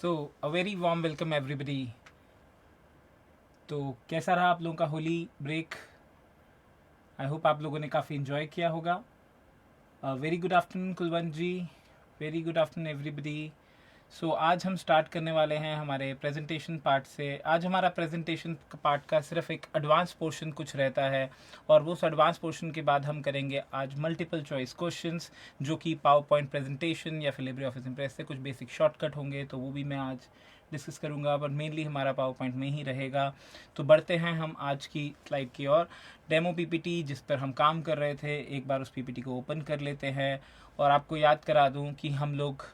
So a very warm welcome everybody. तो कैसा रहा आप लोगों का होली ब्रेक? आई होप आप लोगों ने काफ़ी इन्जॉय किया होगा। वेरी गुड आफ्टरनून कुलवंत जी, वेरी गुड आफ्टरनून एवरीबडी। सो आज हम स्टार्ट करने वाले हैं हमारे प्रेजेंटेशन पार्ट से। आज हमारा प्रेजेंटेशन पार्ट का सिर्फ एक एडवांस पोर्शन कुछ रहता है, और वो उस एडवांस पोर्शन के बाद हम करेंगे आज मल्टीपल चॉइस क्वेश्चंस, जो कि पावर पॉइंट प्रेजेंटेशन या फिर लिब्रे ऑफिस इम्प्रेस से कुछ बेसिक शॉर्टकट होंगे, तो वो भी मैं आज डिस्कस करूंगा, पर मेनली हमारा पावर पॉइंट में ही रहेगा। तो बढ़ते हैं हम आज की स्लाइड की ओर। डेमो पीपीटी जिस पर हम काम कर रहे थे, एक बार उस पीपीटी को ओपन कर लेते हैं। और आपको याद करा दूं कि हम लोग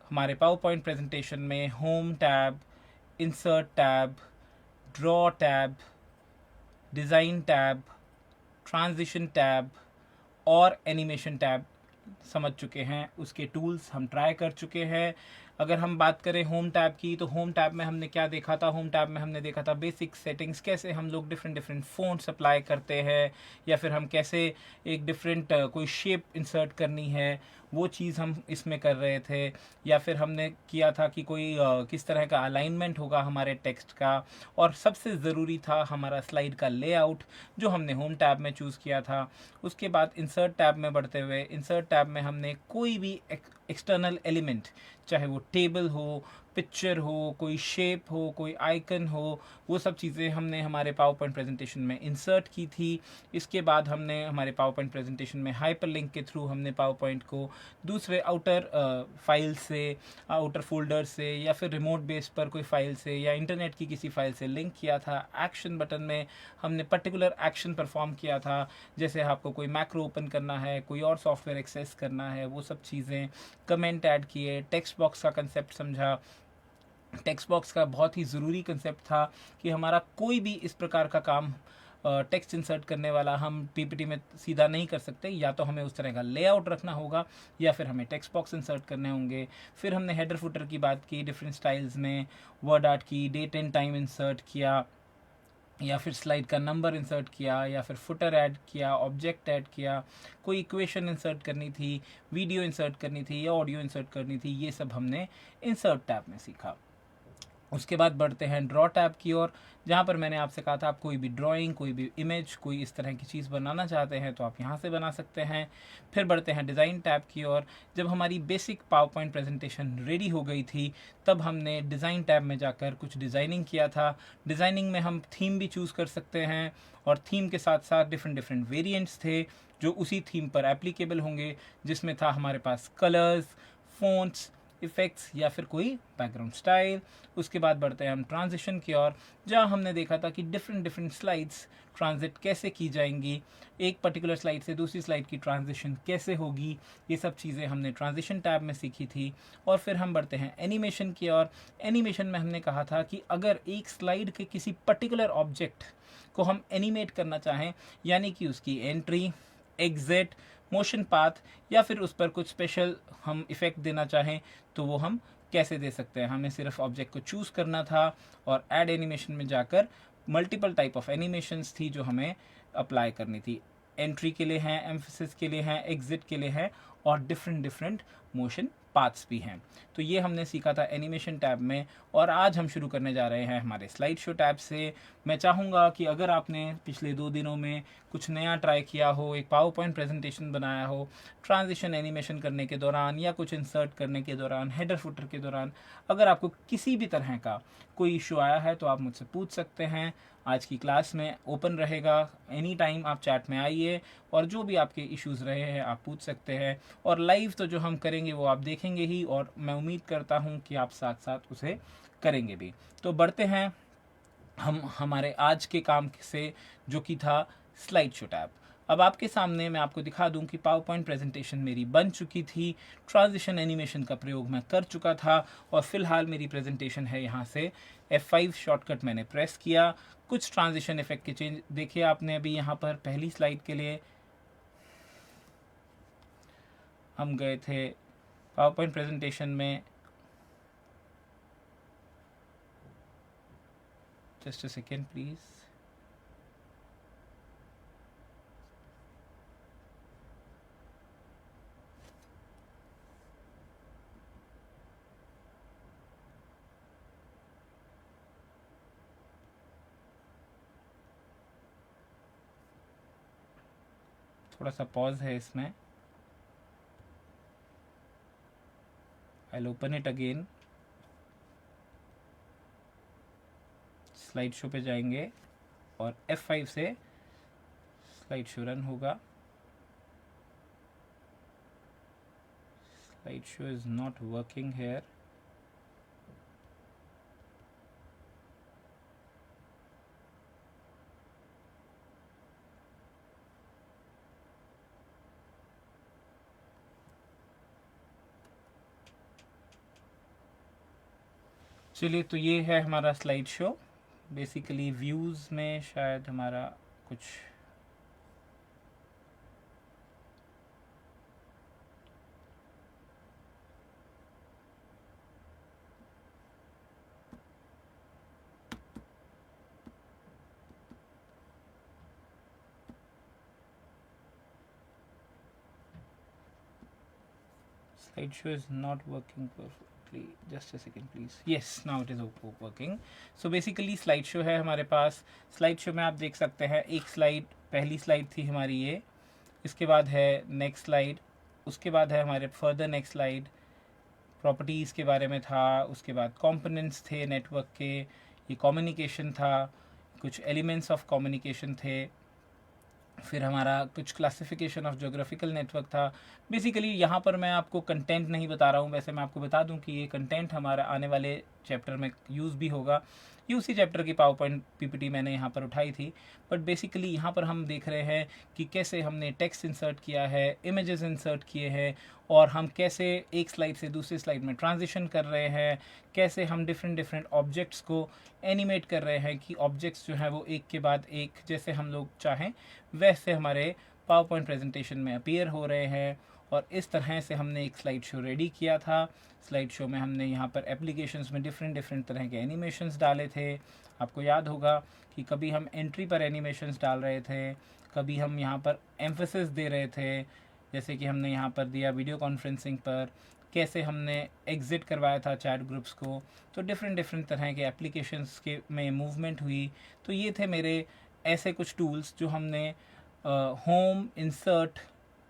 हमारे पावर पॉइंट प्रेजेंटेशन में home tab, insert tab, draw tab, design tab, transition tab और एनिमेशन टैब समझ चुके हैं। उसके टूल्स हम ट्राई कर चुके हैं। अगर हम बात करें होम टैब की, तो होम टैब में हमने क्या देखा था? होम टैब में हमने देखा था बेसिक सेटिंग्स, कैसे हम लोग डिफरेंट डिफरेंट फ़ॉन्ट्स अप्लाई करते हैं, या फिर हम कैसे एक डिफरेंट कोई शेप इंसर्ट करनी है, वो चीज़ हम इसमें कर रहे थे। या फिर हमने किया था कि कोई किस तरह का अलाइनमेंट होगा हमारे टेक्स्ट का। और सबसे ज़रूरी था हमारा स्लाइड का लेआउट, जो हमने होम टैब में चूज़ किया था। उसके बाद इंसर्ट टैब में बढ़ते हुए, इंसर्ट टैब में हमने कोई भी एक्सटर्नल एलिमेंट, चाहे वो टेबल हो, पिक्चर हो, कोई शेप हो, कोई आइकन हो, वो सब चीज़ें हमने हमारे पावर पॉइंट प्रेजेंटेशन में इंसर्ट की थी। इसके बाद हमने हमारे पावर पॉइंट प्रेजेंटेशन में हाइपरलिंक के थ्रू हमने पावर पॉइंट को दूसरे आउटर फाइल से, आउटर फोल्डर से, या फिर रिमोट बेस पर कोई फाइल से, या इंटरनेट की किसी फाइल से लिंक किया था। एक्शन बटन में हमने पर्टिकुलर एक्शन परफॉर्म किया था, जैसे आपको कोई मैक्रो ओपन करना है, कोई और सॉफ्टवेयर एक्सेस करना है, वो सब चीज़ें। कमेंट ऐड किए, टेक्स्ट बॉक्स का कंसेप्ट समझा। टेक्स्ट बॉक्स का बहुत ही ज़रूरी कंसेप्ट था कि हमारा कोई भी इस प्रकार का काम, टेक्स्ट इंसर्ट करने वाला, हम पीपीटी में सीधा नहीं कर सकते। या तो हमें उस तरह का लेआउट रखना होगा, या फिर हमें टेक्स्ट बॉक्स इंसर्ट करने होंगे। फिर हमने हेडर फुटर की बात की, डिफरेंट स्टाइल्स में वर्ड आर्ट की, डेट एंड टाइम इंसर्ट किया, या फिर स्लाइड का नंबर इंसर्ट किया, या फिर फुटर ऐड किया, ऑब्जेक्ट ऐड किया, कोई इक्वेशन इंसर्ट करनी थी, वीडियो इंसर्ट करनी थी, या ऑडियो इंसर्ट करनी थी। ये सब हमने इंसर्ट टैब में सीखा। उसके बाद बढ़ते हैं ड्रॉ टैब की ओर, जहाँ पर मैंने आपसे कहा था आप कोई भी ड्राइंग, कोई भी इमेज, कोई इस तरह की चीज़ बनाना चाहते हैं तो आप यहाँ से बना सकते हैं। फिर बढ़ते हैं डिज़ाइन टैब की ओर। जब हमारी basic power point presentation ready हो गई थी, तब हमने डिज़ाइन टैब में जाकर कुछ डिज़ाइनिंग किया था। डिज़ाइनिंग में हम थीम भी चूज़ कर सकते हैं, और थीम के साथ साथ डिफरेंट डिफरेंट वेरिएंट्स थे जो उसी थीम पर एप्लीकेबल होंगे, जिसमें था हमारे पास कलर्स, फ़ॉन्ट्स, इफ़ेक्ट्स, या फिर कोई बैकग्राउंड स्टाइल। उसके बाद बढ़ते हैं हम ट्रांजिशन की ओर, जहाँ हमने देखा था कि डिफरेंट डिफरेंट स्लाइड्स ट्रांजिट कैसे की जाएंगी, एक पर्टिकुलर स्लाइड से दूसरी स्लाइड की ट्रांजिशन कैसे होगी। ये सब चीज़ें हमने ट्रांजिशन टैब में सीखी थी। और फिर हम बढ़ते हैं एनिमेशन की ओर। एनिमेशन में हमने कहा था कि अगर एक स्लाइड के किसी पर्टिकुलर ऑब्जेक्ट को हम एनिमेट करना चाहें, यानी कि उसकी एंट्री, एग्जिट, मोशन पाथ, या फिर उस पर कुछ स्पेशल हम इफ़ेक्ट देना चाहें, तो वो हम कैसे दे सकते हैं। हमें सिर्फ ऑब्जेक्ट को चूज़ करना था, और ऐड एनिमेशन में जाकर मल्टीपल टाइप ऑफ एनिमेशंस थी जो हमें अप्लाई करनी थी। एंट्री के लिए हैं, एम्फेसिस के लिए हैं, एग्जिट के लिए हैं, और डिफरेंट डिफरेंट मोशन पाथ्स भी हैं। तो ये हमने सीखा था एनिमेशन टैब में। और आज हम शुरू करने जा रहे हैं हमारे स्लाइड शो टैब से। मैं चाहूँगा कि अगर आपने पिछले 2 दिनों में कुछ नया ट्राई किया हो, एक पावर पॉइंट प्रेजेंटेशन बनाया हो, ट्रांजिशन एनिमेशन करने के दौरान, या कुछ इंसर्ट करने के दौरान, हेडर फुटर के दौरान, अगर आपको किसी भी तरह का कोई इशू आया है, तो आप मुझसे पूछ सकते हैं। आज की क्लास में ओपन रहेगा, एनी टाइम आप चैट में आइए, और जो भी आपके इश्यूज़ रहे हैं आप पूछ सकते हैं। और लाइव तो जो हम करेंगे वो आप देखेंगे ही, और मैं उम्मीद करता हूँ कि आप साथ साथ उसे करेंगे भी। तो बढ़ते हैं हम हमारे आज के काम से, जो कि था स्लाइड शो टैब। अब आपके सामने मैं आपको दिखा दूं कि पावर पॉइंट प्रेजेंटेशन मेरी बन चुकी थी, ट्रांजिशन एनिमेशन का प्रयोग मैं कर चुका था, और फिलहाल मेरी प्रेजेंटेशन है यहाँ से। F5 शॉर्टकट मैंने प्रेस किया। कुछ ट्रांजिशन इफेक्ट के चेंज देखिए आपने अभी यहाँ पर। पहली स्लाइड के लिए हम गए थे पावर पॉइंट प्रेजेंटेशन में, जस्ट अ सेकेंड प्लीज़। थोड़ा सा पॉज है इसमें। I will open it again. Slide show पे जाएंगे और F5 से स्लाइड शो रन होगा। Slide show is not working here. चलिए, तो ये है हमारा स्लाइड शो। बेसिकली व्यूज़ में शायद हमारा कुछ slideshow is not working perfectly. Just a second please. Yes, now it is working. So basically slideshow है हमारे पास। slideshow में आप देख सकते हैं एक स्लाइड, पहली स्लाइड थी हमारी ये, इसके बाद है नेक्स्ट स्लाइड, उसके बाद है हमारे फर्दर नेक्स्ट स्लाइड, प्रॉपर्टीज़ के बारे में था, उसके बाद कंपोनेंट्स थे नेटवर्क के, ये कम्युनिकेशन था, कुछ एलिमेंट्स ऑफ कम्युनिकेशन थे, फिर हमारा कुछ क्लासिफिकेशन ऑफ ज्योग्राफिकल नेटवर्क था। बेसिकली यहाँ पर मैं आपको कंटेंट नहीं बता रहा हूँ, वैसे मैं आपको बता दूँ कि ये कंटेंट हमारा आने वाले चैप्टर में यूज़ भी होगा। ये उसी चैप्टर की पावर पॉइंट पीपीटी मैंने यहाँ पर उठाई थी, बट बेसिकली यहाँ पर हम देख रहे हैं कि कैसे हमने टेक्स्ट इंसर्ट किया है, इमेजेस इंसर्ट किए हैं, और हम कैसे एक स्लाइड से दूसरी स्लाइड में ट्रांजिशन कर रहे हैं, कैसे हम डिफरेंट ऑब्जेक्ट्स को एनिमेट कर रहे हैं कि ऑब्जेक्ट्स जो हैं वो एक के बाद एक जैसे हम लोग चाहें वैसे हमारे पावर पॉइंट प्रेजेंटेशन में अपीयर हो रहे हैं। और इस तरह से हमने एक स्लाइड शो रेडी किया था। स्लाइड शो में हमने यहाँ पर एप्लीकेशंस में डिफरेंट तरह के एनिमेशंस डाले थे। आपको याद होगा कि कभी हम एंट्री पर एनिमेशंस डाल रहे थे, कभी हम यहाँ पर एम्फेसिस दे रहे थे, जैसे कि हमने यहाँ पर दिया वीडियो कॉन्फ्रेंसिंग पर, कैसे हमने एग्ज़िट करवाया था चैट ग्रुप्स को। तो डिफरेंट तरह के एप्लीकेशंस के में मूवमेंट हुई। तो ये थे मेरे ऐसे कुछ टूल्स जो हमने होम, इंसर्ट,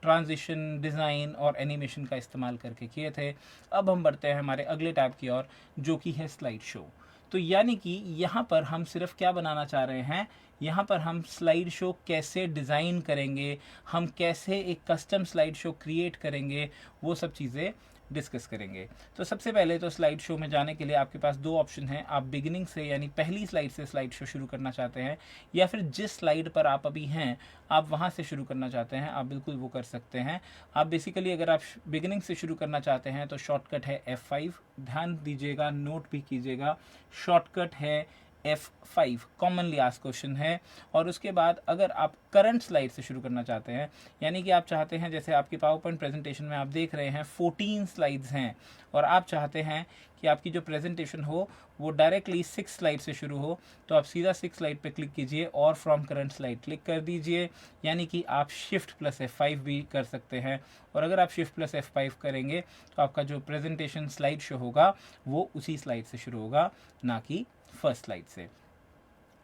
ट्रांजिशन, डिज़ाइन और एनिमेशन का इस्तेमाल करके किए थे। अब हम बढ़ते हैं हमारे अगले टैब की ओर, जो कि है स्लाइड शो। तो यानी कि यहाँ पर हम सिर्फ क्या बनाना चाह रहे हैं, यहाँ पर हम स्लाइड शो कैसे डिज़ाइन करेंगे, हम कैसे एक कस्टम स्लाइड शो क्रिएट करेंगे, वो सब चीज़ें डिस्कस करेंगे। तो सबसे पहले तो स्लाइड शो में जाने के लिए आपके पास दो ऑप्शन हैं। आप बिगिनिंग से यानी पहली स्लाइड से स्लाइड शो शुरू करना चाहते हैं, या फिर जिस स्लाइड पर आप अभी हैं आप वहां से शुरू करना चाहते हैं, आप बिल्कुल वो कर सकते हैं। आप बेसिकली अगर आप बिगिनिंग से शुरू करना चाहते हैं तो शॉर्टकट है F5। ध्यान दीजिएगा, नोट भी कीजिएगा, शॉर्टकट है F5, कॉमनली आस्क्ड क्वेश्चन है। और उसके बाद अगर आप करंट स्लाइड से शुरू करना चाहते हैं, यानी कि आप चाहते हैं, जैसे आपकी पावर पॉइंट प्रेजेंटेशन में आप देख रहे हैं 14 स्लाइड्स हैं, और आप चाहते हैं कि आपकी जो प्रेजेंटेशन हो वो डायरेक्टली 6 स्लाइड से शुरू हो, तो आप सीधा 6 स्लाइड पे क्लिक कीजिए और फ्रॉम करंट स्लाइड क्लिक कर दीजिए। यानी कि आप शिफ्ट प्लस F5 भी कर सकते हैं, और अगर आप शिफ्ट प्लस F5 करेंगे तो आपका जो प्रेजेंटेशन स्लाइड शो होगा वो उसी स्लाइड से शुरू होगा, ना कि फर्स्ट स्लाइड से।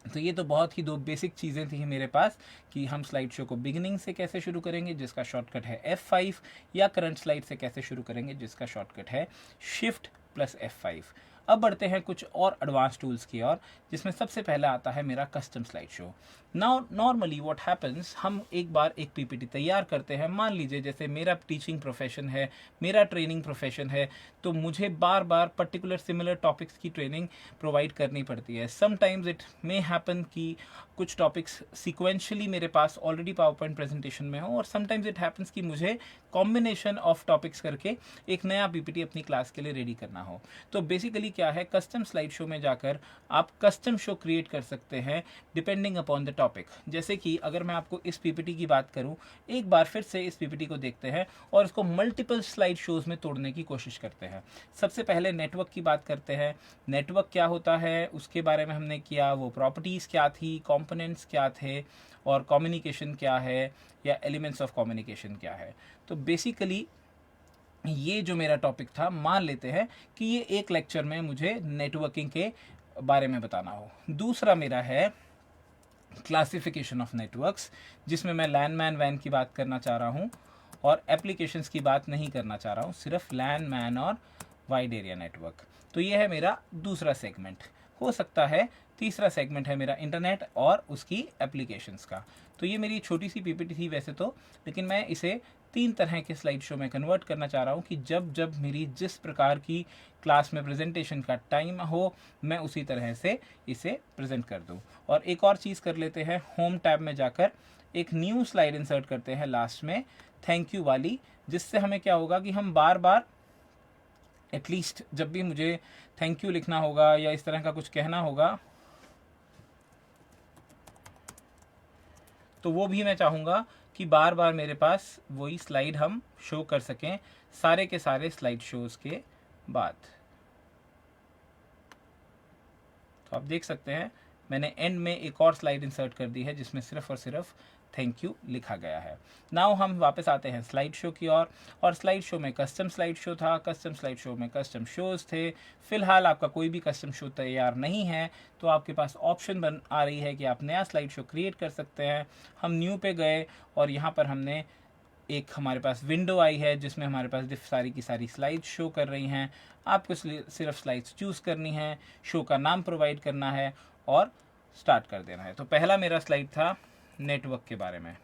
तो ये तो बहुत ही दो बेसिक चीज़ें थी मेरे पास कि हम स्लाइड शो को बिगिनिंग से कैसे शुरू करेंगे जिसका शॉर्टकट है F5, या करंट स्लाइड से कैसे शुरू करेंगे जिसका शॉर्टकट है शिफ्ट प्लस F5। अब बढ़ते हैं कुछ और एडवांस टूल्स की ओर, जिसमें सबसे पहला आता है मेरा custom slide show. Now normally what happens, हम एक बार एक पीपीटी तैयार करते हैं। मान लीजिए जैसे मेरा टीचिंग प्रोफेशन है, मेरा ट्रेनिंग प्रोफेशन है, तो मुझे बार बार पर्टिकुलर सिमिलर टॉपिक्स की ट्रेनिंग प्रोवाइड करनी पड़ती है। समटाइम्स इट मे हैपन कि कुछ टॉपिक्स सिक्वेंशली मेरे पास ऑलरेडी पावर पॉइंट प्रेजेंटेशन में हो, और समटाइम्स इट हैपन्स कि मुझे कॉम्बिनेशन ऑफ टॉपिक्स करके एक नया पीपीटी अपनी क्लास के लिए रेडी करना हो। तो बेसिकली क्या है, कस्टम स्लाइड शो में जाकर आप कस्टम शो क्रिएट कर सकते हैं डिपेंडिंग अपॉन द टॉपिक। जैसे कि अगर मैं आपको इस पीपीटी की बात करूं, एक बार फिर से इस पीपीटी को देखते हैं और इसको मल्टीपल स्लाइड शोज में तोड़ने की कोशिश करते हैं। सबसे पहले नेटवर्क की बात करते हैं। नेटवर्क क्या होता है उसके बारे में हमने किया, वो प्रॉपर्टीज़ क्या थी, कंपोनेंट्स क्या थे, और कम्युनिकेशन क्या है, या एलिमेंट्स ऑफ कम्युनिकेशन क्या है। तो बेसिकली ये जो मेरा टॉपिक था, मान लेते हैं कि ये एक लेक्चर में मुझे नेटवर्किंग के बारे में बताना हो। दूसरा मेरा है क्लासिफिकेशन ऑफ नेटवर्क्स, जिसमें मैं लैन मैन वैन की बात करना चाह रहा हूँ और एप्लीकेशंस की बात नहीं करना चाह रहा हूँ, सिर्फ लैन मैन और वाइड एरिया नेटवर्क। तो ये है मेरा दूसरा सेगमेंट। हो सकता है तीसरा सेगमेंट है मेरा इंटरनेट और उसकी एप्लीकेशंस का। तो ये मेरी छोटी सी पीपीटी थी वैसे तो, लेकिन मैं इसे 3 तरह के स्लाइड शो में कन्वर्ट करना चाह रहा हूँ कि जब जब मेरी जिस प्रकार की क्लास में प्रेजेंटेशन का टाइम हो, मैं उसी तरह से इसे प्रेजेंट कर दूँ। और एक और चीज़ कर लेते हैं, होम टैब में जाकर एक न्यू स्लाइड इंसर्ट करते हैं लास्ट में, थैंक यू वाली, जिससे हमें क्या होगा कि हम बार बार एटलीस्ट जब भी मुझे थैंक यू लिखना होगा या इस तरह का कुछ कहना होगा, तो वो भी मैं चाहूँगा कि बार बार मेरे पास वही स्लाइड हम शो कर सकें सारे के सारे स्लाइड शोज़ के बाद। तो आप देख सकते हैं मैंने एंड में एक और स्लाइड इंसर्ट कर दी है जिसमें सिर्फ और सिर्फ थैंक यू लिखा गया है। नाउ हम वापस आते हैं स्लाइड शो की ओर, और स्लाइड शो में कस्टम स्लाइड शो था, कस्टम स्लाइड शो में कस्टम शोज़ थे। फिलहाल आपका कोई भी कस्टम शो तैयार नहीं है, तो आपके पास ऑप्शन बन आ रही है कि आप नया स्लाइड शो क्रिएट कर सकते हैं। हम न्यू पे गए और यहाँ पर हमने एक हमारे पास विंडो आई है जिसमें हमारे पास सारी की सारी स्लाइड्स शो कर रही हैं। आपको सिर्फ स्लाइड्स चूज़ करनी है, शो का नाम प्रोवाइड करना है और स्टार्ट कर देना है। तो पहला मेरा स्लाइड था नेटवर्क के बारे में।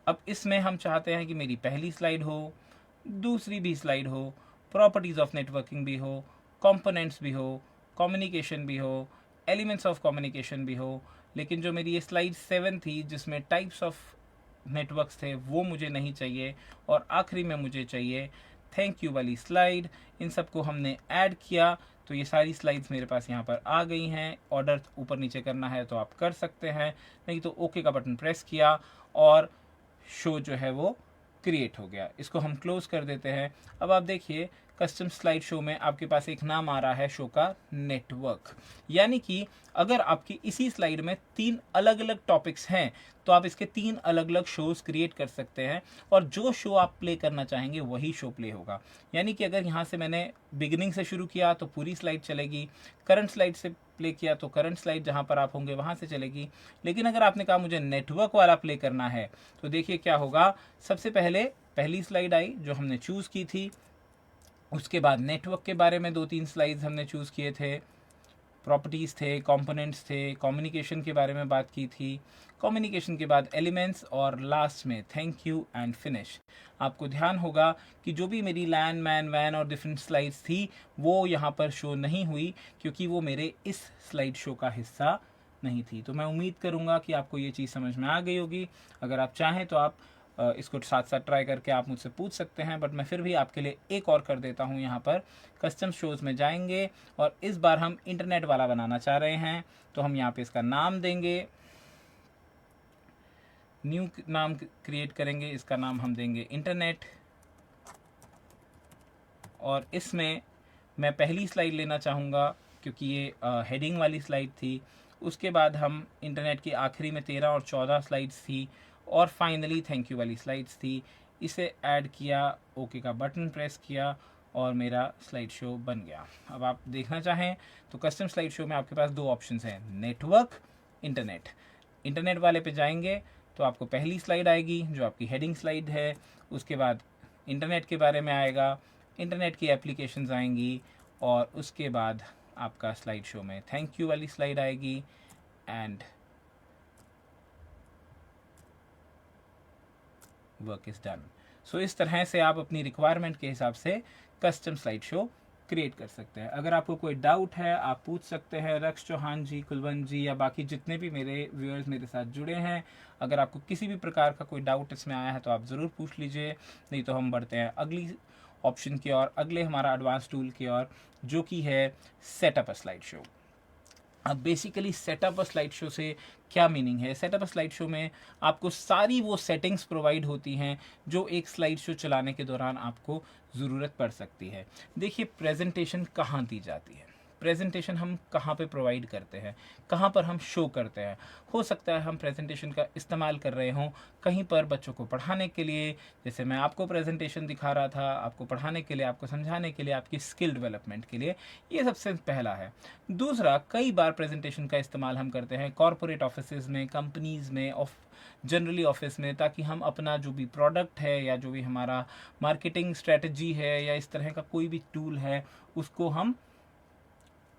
अब इसमें हम चाहते हैं कि मेरी पहली स्लाइड हो, दूसरी भी स्लाइड हो, प्रॉपर्टीज़ ऑफ नेटवर्किंग भी हो, कंपोनेंट्स भी हो, कम्युनिकेशन भी हो, एलिमेंट्स ऑफ कम्युनिकेशन भी हो। लेकिन जो मेरी ये स्लाइड 7 थी जिसमें टाइप्स ऑफ नेटवर्क्स थे वो मुझे नहीं चाहिए, और आखिरी में मुझे चाहिए थैंक यू वाली स्लाइड। इन सबको हमने ऐड किया तो ये सारी स्लाइड्स मेरे पास यहाँ पर आ गई हैं। ऑर्डर ऊपर नीचे करना है तो आप कर सकते हैं, नहीं तो ओके का बटन प्रेस किया और शो जो है वो क्रिएट हो गया। इसको हम क्लोज कर देते हैं। अब आप देखिए कस्टम स्लाइड शो में आपके पास एक नाम आ रहा है शो का, नेटवर्क। यानी कि अगर आपकी इसी स्लाइड में 3 अलग अलग टॉपिक्स हैं तो आप इसके 3 अलग अलग शोज क्रिएट कर सकते हैं, और जो शो आप प्ले करना चाहेंगे वही शो प्ले होगा। यानी कि अगर यहाँ से मैंने बिगिनिंग से शुरू किया तो पूरी स्लाइड चलेगी, करंट स्लाइड से प्ले किया तो करंट स्लाइड जहाँ पर आप होंगे वहाँ से चलेगी। लेकिन अगर आपने कहा मुझे नेटवर्क वाला प्ले करना है तो देखिए क्या होगा। सबसे पहले पहली स्लाइड आई जो हमने चूज़ की थी, उसके बाद नेटवर्क के बारे में 2-3 स्लाइड्स हमने चूज़ किए थे, प्रॉपर्टीज़ थे, कंपोनेंट्स थे, कम्युनिकेशन के बारे में बात की थी, कम्युनिकेशन के बाद एलिमेंट्स, और लास्ट में थैंक यू एंड फिनिश। आपको ध्यान होगा कि जो भी मेरी लैन मैन वैन और डिफरेंट स्लाइड्स थी वो यहाँ पर शो नहीं हुई क्योंकि वो मेरे इस स्लाइड शो का हिस्सा नहीं थी। तो मैं उम्मीद करूँगा कि आपको ये चीज़ समझ में आ गई होगी। अगर आप चाहें तो आप इसको साथ साथ ट्राई करके आप मुझसे पूछ सकते हैं, बट मैं फिर भी आपके लिए एक और कर देता हूँ। यहाँ पर कस्टम शोज़ में जाएंगे और इस बार हम इंटरनेट वाला बनाना चाह रहे हैं, तो हम यहाँ पे इसका नाम देंगे, न्यू नाम क्रिएट करेंगे, इसका नाम हम देंगे इंटरनेट। और इसमें मैं पहली स्लाइड लेना चाहूँगा क्योंकि ये हेडिंग वाली स्लाइड थी। उसके बाद हम इंटरनेट की आखिरी में 13 और 14 स्लाइड्स थी, और फाइनली थैंक यू वाली स्लाइड्स थी। इसे ऐड किया, ओके का बटन प्रेस किया और मेरा स्लाइड शो बन गया। अब आप देखना चाहें तो कस्टम स्लाइड शो में आपके पास 2 ऑप्शंस हैं, नेटवर्क, इंटरनेट। इंटरनेट वाले पे जाएंगे तो आपको पहली स्लाइड आएगी जो आपकी हेडिंग स्लाइड है, उसके बाद इंटरनेट के बारे में आएगा, इंटरनेट की एप्लीकेशंस आएंगी, और उसके बाद आपका स्लाइड शो में थैंक यू वाली स्लाइड आएगी एंड वर्क इज डन। सो इस तरह से आप अपनी रिक्वायरमेंट के हिसाब से कस्टम स्लाइड शो क्रिएट कर सकते हैं। अगर आपको कोई डाउट है आप पूछ सकते हैं, रक्ष चौहान जी, कुलवंत जी या बाकी जितने भी मेरे व्यूअर्स मेरे साथ जुड़े हैं, अगर आपको किसी भी प्रकार का कोई डाउट इसमें आया है तो आप ज़रूर पूछ लीजिए। नहीं तो हम बढ़ते हैं अगली ऑप्शन की ओर, अगले हमारा एडवांस टूल की ओर, जो कि है सेटअप अ स्लाइड शो। अब बेसिकली सेटअप अ स्लाइड शो से क्या मीनिंग है? सेटअप अ स्लाइड शो में आपको सारी वो सेटिंग्स प्रोवाइड होती हैं जो एक स्लाइड शो चलाने के दौरान आपको ज़रूरत पड़ सकती है। देखिए प्रेजेंटेशन कहाँ दी जाती है? प्रेजेंटेशन हम कहाँ पे प्रोवाइड करते हैं, कहाँ पर हम शो करते हैं। हो सकता है हम प्रेजेंटेशन का इस्तेमाल कर रहे हों कहीं पर बच्चों को पढ़ाने के लिए, जैसे मैं आपको प्रेजेंटेशन दिखा रहा था, आपको पढ़ाने के लिए, आपको समझाने के लिए, आपकी स्किल डेवलपमेंट के लिए। ये सबसे पहला है। दूसरा, कई बार प्रेजेंटेशन का इस्तेमाल हम करते हैं कॉरपोरेट ऑफिसेज में, कंपनीज में, जनरली ऑफिस में, ताकि हम अपना जो भी प्रोडक्ट है या जो भी हमारा मार्केटिंग स्ट्रेटजी है या इस तरह का कोई भी टूल है उसको हम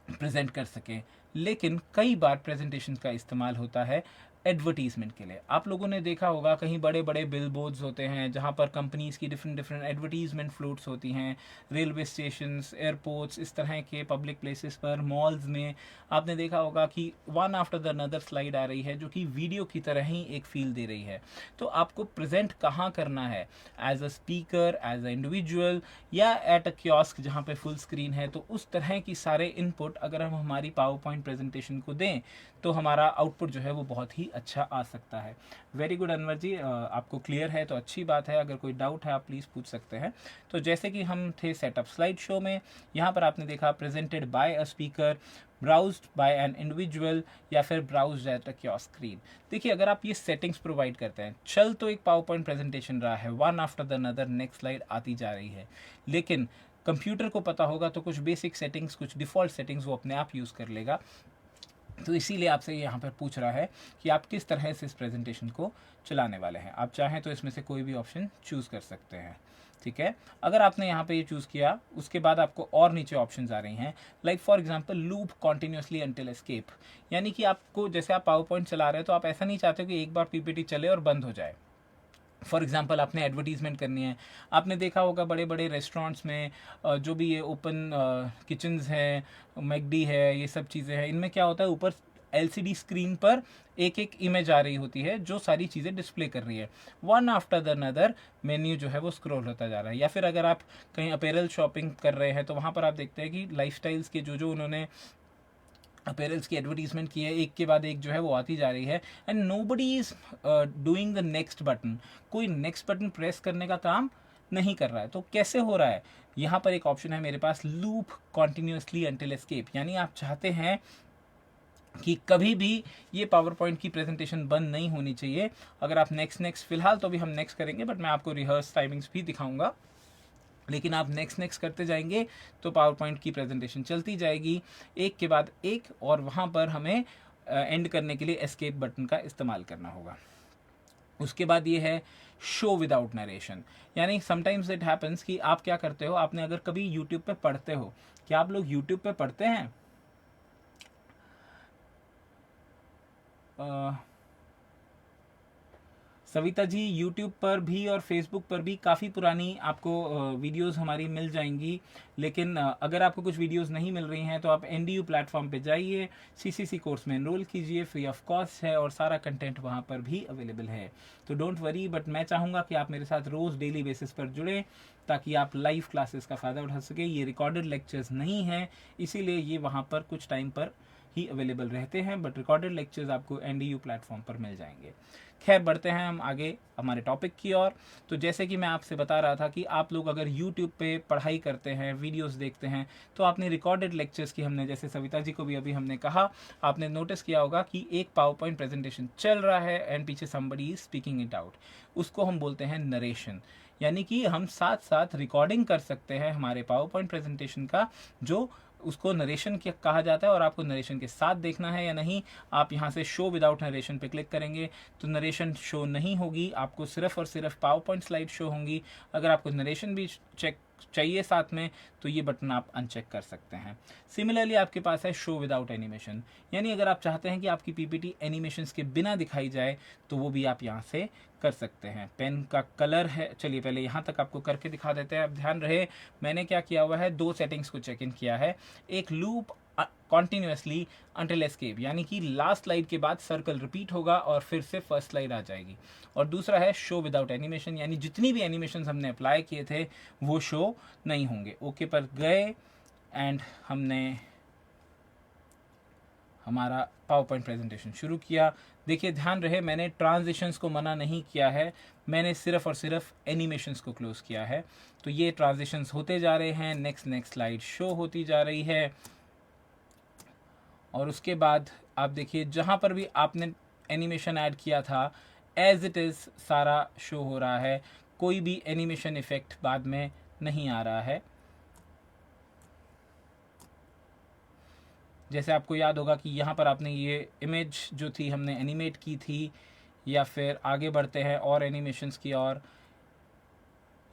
प्रेजेंट कर सकें। लेकिन कई बार प्रेजेंटेशन का इस्तेमाल होता है एडवर्टीजमेंट के लिए। आप लोगों ने देखा होगा कहीं बड़े बड़े बिल बोर्ड्स होते हैं जहाँ पर कंपनीज की डिफरेंट डिफरेंट एडवर्टीजमेंट फ्लोट्स होती हैं, रेलवे स्टेशंस, एयरपोर्ट्स, इस तरह के पब्लिक प्लेसेस पर, मॉल्स में। आपने देखा होगा कि one after the another slide आ रही है जो कि वीडियो की तरह ही एक फील दे रही है। तो आपको प्रेजेंट कहाँ करना है, as a speaker, as a individual, या एट अ कियोस्क जहाँ पे फुल स्क्रीन है। तो उस तरह की सारे इनपुट अगर हम हमारी पावर पॉइंट प्रेजेंटेशन को दें तो हमारा आउटपुट जो है वो बहुत ही अच्छा आ सकता है। वेरी गुड अनवर जी, आपको क्लियर है तो अच्छी बात है। अगर कोई डाउट है आप प्लीज़ पूछ सकते हैं। तो जैसे कि हम थे सेटअप स्लाइड शो में, यहाँ पर आपने देखा presented by a speaker, browsed by an individual, या फिर browsed at a kiosk screen. देखिए, अगर आप ये सेटिंग्स प्रोवाइड करते हैं, चल तो एक पावर पॉइंट प्रेजेंटेशन रहा है, one after the another next slide आती जा रही है, लेकिन कंप्यूटर को पता होगा तो कुछ बेसिक सेटिंग्स, कुछ डिफ़ॉल्ट सेटिंग्स वो अपने आप यूज़ कर लेगा। तो इसीलिए आपसे यहाँ पर पूछ रहा है कि आप किस तरह से इस प्रेजेंटेशन को चलाने वाले हैं। आप चाहें तो इसमें से कोई भी ऑप्शन चूज़ कर सकते हैं, ठीक है। अगर आपने यहाँ पे ये चूज़ किया, उसके बाद आपको और नीचे ऑप्शंस आ रही हैं, like for example loop continuously until escape. यानी कि आपको, जैसे आप पावर पॉइंट चला रहे हैं तो आप ऐसा नहीं चाहते हो कि एक बार पीपीटी चले और बंद हो जाए। फॉर एग्जाम्पल आपने एडवर्टीजमेंट करनी है, आपने देखा होगा बड़े बड़े रेस्टोरेंट्स में जो भी ये ओपन किचन्स हैं, मैकडी है, ये सब चीज़ें हैं, इनमें क्या होता है, ऊपर एलसीडी स्क्रीन पर एक एक इमेज आ रही होती है जो सारी चीज़ें डिस्प्ले कर रही है। One after the another menu जो है वो स्क्रॉल होता जा रहा है। या फिर अगर आप कहीं अपैरल शॉपिंग कर रहे हैं तो वहाँ पर आप देखते हैं कि लाइफस्टाइल्स के जो जो उन्होंने अपैरल्स की एडवर्टीजमेंट की है, एक के बाद एक जो है वो आती जा रही है, and nobody is doing the next button. कोई नेक्स्ट बटन प्रेस करने का काम नहीं कर रहा है। तो कैसे हो रहा है, यहाँ पर एक ऑप्शन है मेरे पास, लूप कॉन्टिन्यूसली अंटिल एस्केप। यानी आप चाहते हैं कि कभी भी ये पावर पॉइंट की प्रेजेंटेशन बंद नहीं होनी चाहिए। अगर आप नेक्स्ट फिलहाल तो भी हम नेक्स्ट करेंगे, बट मैं आपको रिहर्स टाइमिंग्स भी दिखाऊंगा, लेकिन आप नेक्स्ट करते जाएंगे तो पावर पॉइंट की प्रेजेंटेशन चलती जाएगी एक के बाद एक, और वहाँ पर हमें एंड करने के लिए एस्केप बटन का इस्तेमाल करना होगा। उसके बाद ये है शो विदाउट नरेशन। यानी समटाइम्स इट हैपन्स कि आप क्या करते हो, आपने अगर कभी यूट्यूब पे पढ़ते हो, क्या आप लोग यूट्यूब पे पढ़ते हैं? सविता जी, यूट्यूब पर भी और फेसबुक पर भी काफ़ी पुरानी आपको वीडियोस हमारी मिल जाएंगी। लेकिन अगर आपको कुछ वीडियोस नहीं मिल रही हैं तो आप NDU प्लेटफॉर्म पे जाइए, CCC कोर्स में एनरोल कीजिए, फ्री ऑफ कॉस्ट है और सारा कंटेंट वहाँ पर भी अवेलेबल है। तो डोंट वरी, बट मैं चाहूँगा कि आप मेरे साथ रोज़ डेली बेसिस पर जुड़ें ताकि आप लाइव क्लासेस का फ़ायदा उठा सके। ये रिकॉर्डेड लेक्चर्स नहीं हैं, इसीलिए ये वहाँ पर कुछ टाइम पर ही अवेलेबल रहते हैं, बट रिकॉर्डेड लेक्चर्स आपको NDU प्लेटफॉर्म पर मिल जाएंगे। खैर, बढ़ते हैं हम आगे हमारे टॉपिक की ओर। तो जैसे कि मैं आपसे बता रहा था कि आप लोग अगर YouTube पे पढ़ाई करते हैं, वीडियोस देखते हैं, तो आपने रिकॉर्डेड लेक्चर्स की, हमने जैसे सविता जी को भी अभी हमने कहा, आपने नोटिस किया होगा कि एक पावर पॉइंट प्रेजेंटेशन चल रहा है एंड पीछे somebody is speaking it out. उसको हम बोलते हैं नरेशन। यानी कि हम साथ साथ रिकॉर्डिंग कर सकते हैं हमारे पावर पॉइंट प्रेजेंटेशन का, जो उसको नरेशन कहा जाता है। और आपको नरेशन के साथ देखना है या नहीं, आप यहाँ से शो विदाउट नरेशन पे क्लिक करेंगे तो नरेशन शो नहीं होगी, आपको सिर्फ और सिर्फ पावर पॉइंट स्लाइड शो होंगी। अगर आपको नरेशन भी चेक चाहिए साथ में तो ये बटन आप अनचेक कर सकते हैं। सिमिलरली आपके पास है शो विदाउट एनिमेशन। यानी अगर आप चाहते हैं कि आपकी पीपीटी एनिमेशंस के बिना दिखाई जाए तो वो भी आप यहाँ से कर सकते हैं। पेन का कलर है, चलिए पहले यहाँ तक आपको करके दिखा देते हैं। अब ध्यान रहे, मैंने क्या किया हुआ है, दो सेटिंग्स को चेक इन किया है। एक लूप कॉन्टिन्यूसली अंटिल एस्केप, यानी कि लास्ट स्लाइड के बाद सर्कल रिपीट होगा और फिर से फर्स्ट स्लाइड आ जाएगी। और दूसरा है शो विदाउट एनिमेशन, यानी जितनी भी एनिमेशन हमने अप्लाई किए थे वो शो नहीं होंगे। ओके पर गए एंड हमने हमारा पावर पॉइंट प्रेजेंटेशन शुरू किया। देखिए, ध्यान रहे, मैंने ट्रांजिशंस को मना नहीं किया है, मैंने सिर्फ और सिर्फ एनिमेशंस को क्लोज किया है। तो ये ट्रांजिशंस होते जा रहे हैं, नेक्स्ट स्लाइड शो होती जा रही है। और उसके बाद आप देखिए जहाँ पर भी आपने एनिमेशन ऐड किया था एज इट इज़ सारा शो हो रहा है, कोई भी एनिमेशन इफेक्ट बाद में नहीं आ रहा है। जैसे आपको याद होगा कि यहाँ पर आपने ये इमेज जो थी हमने एनिमेट की थी, या फिर आगे बढ़ते हैं और एनिमेशंस की और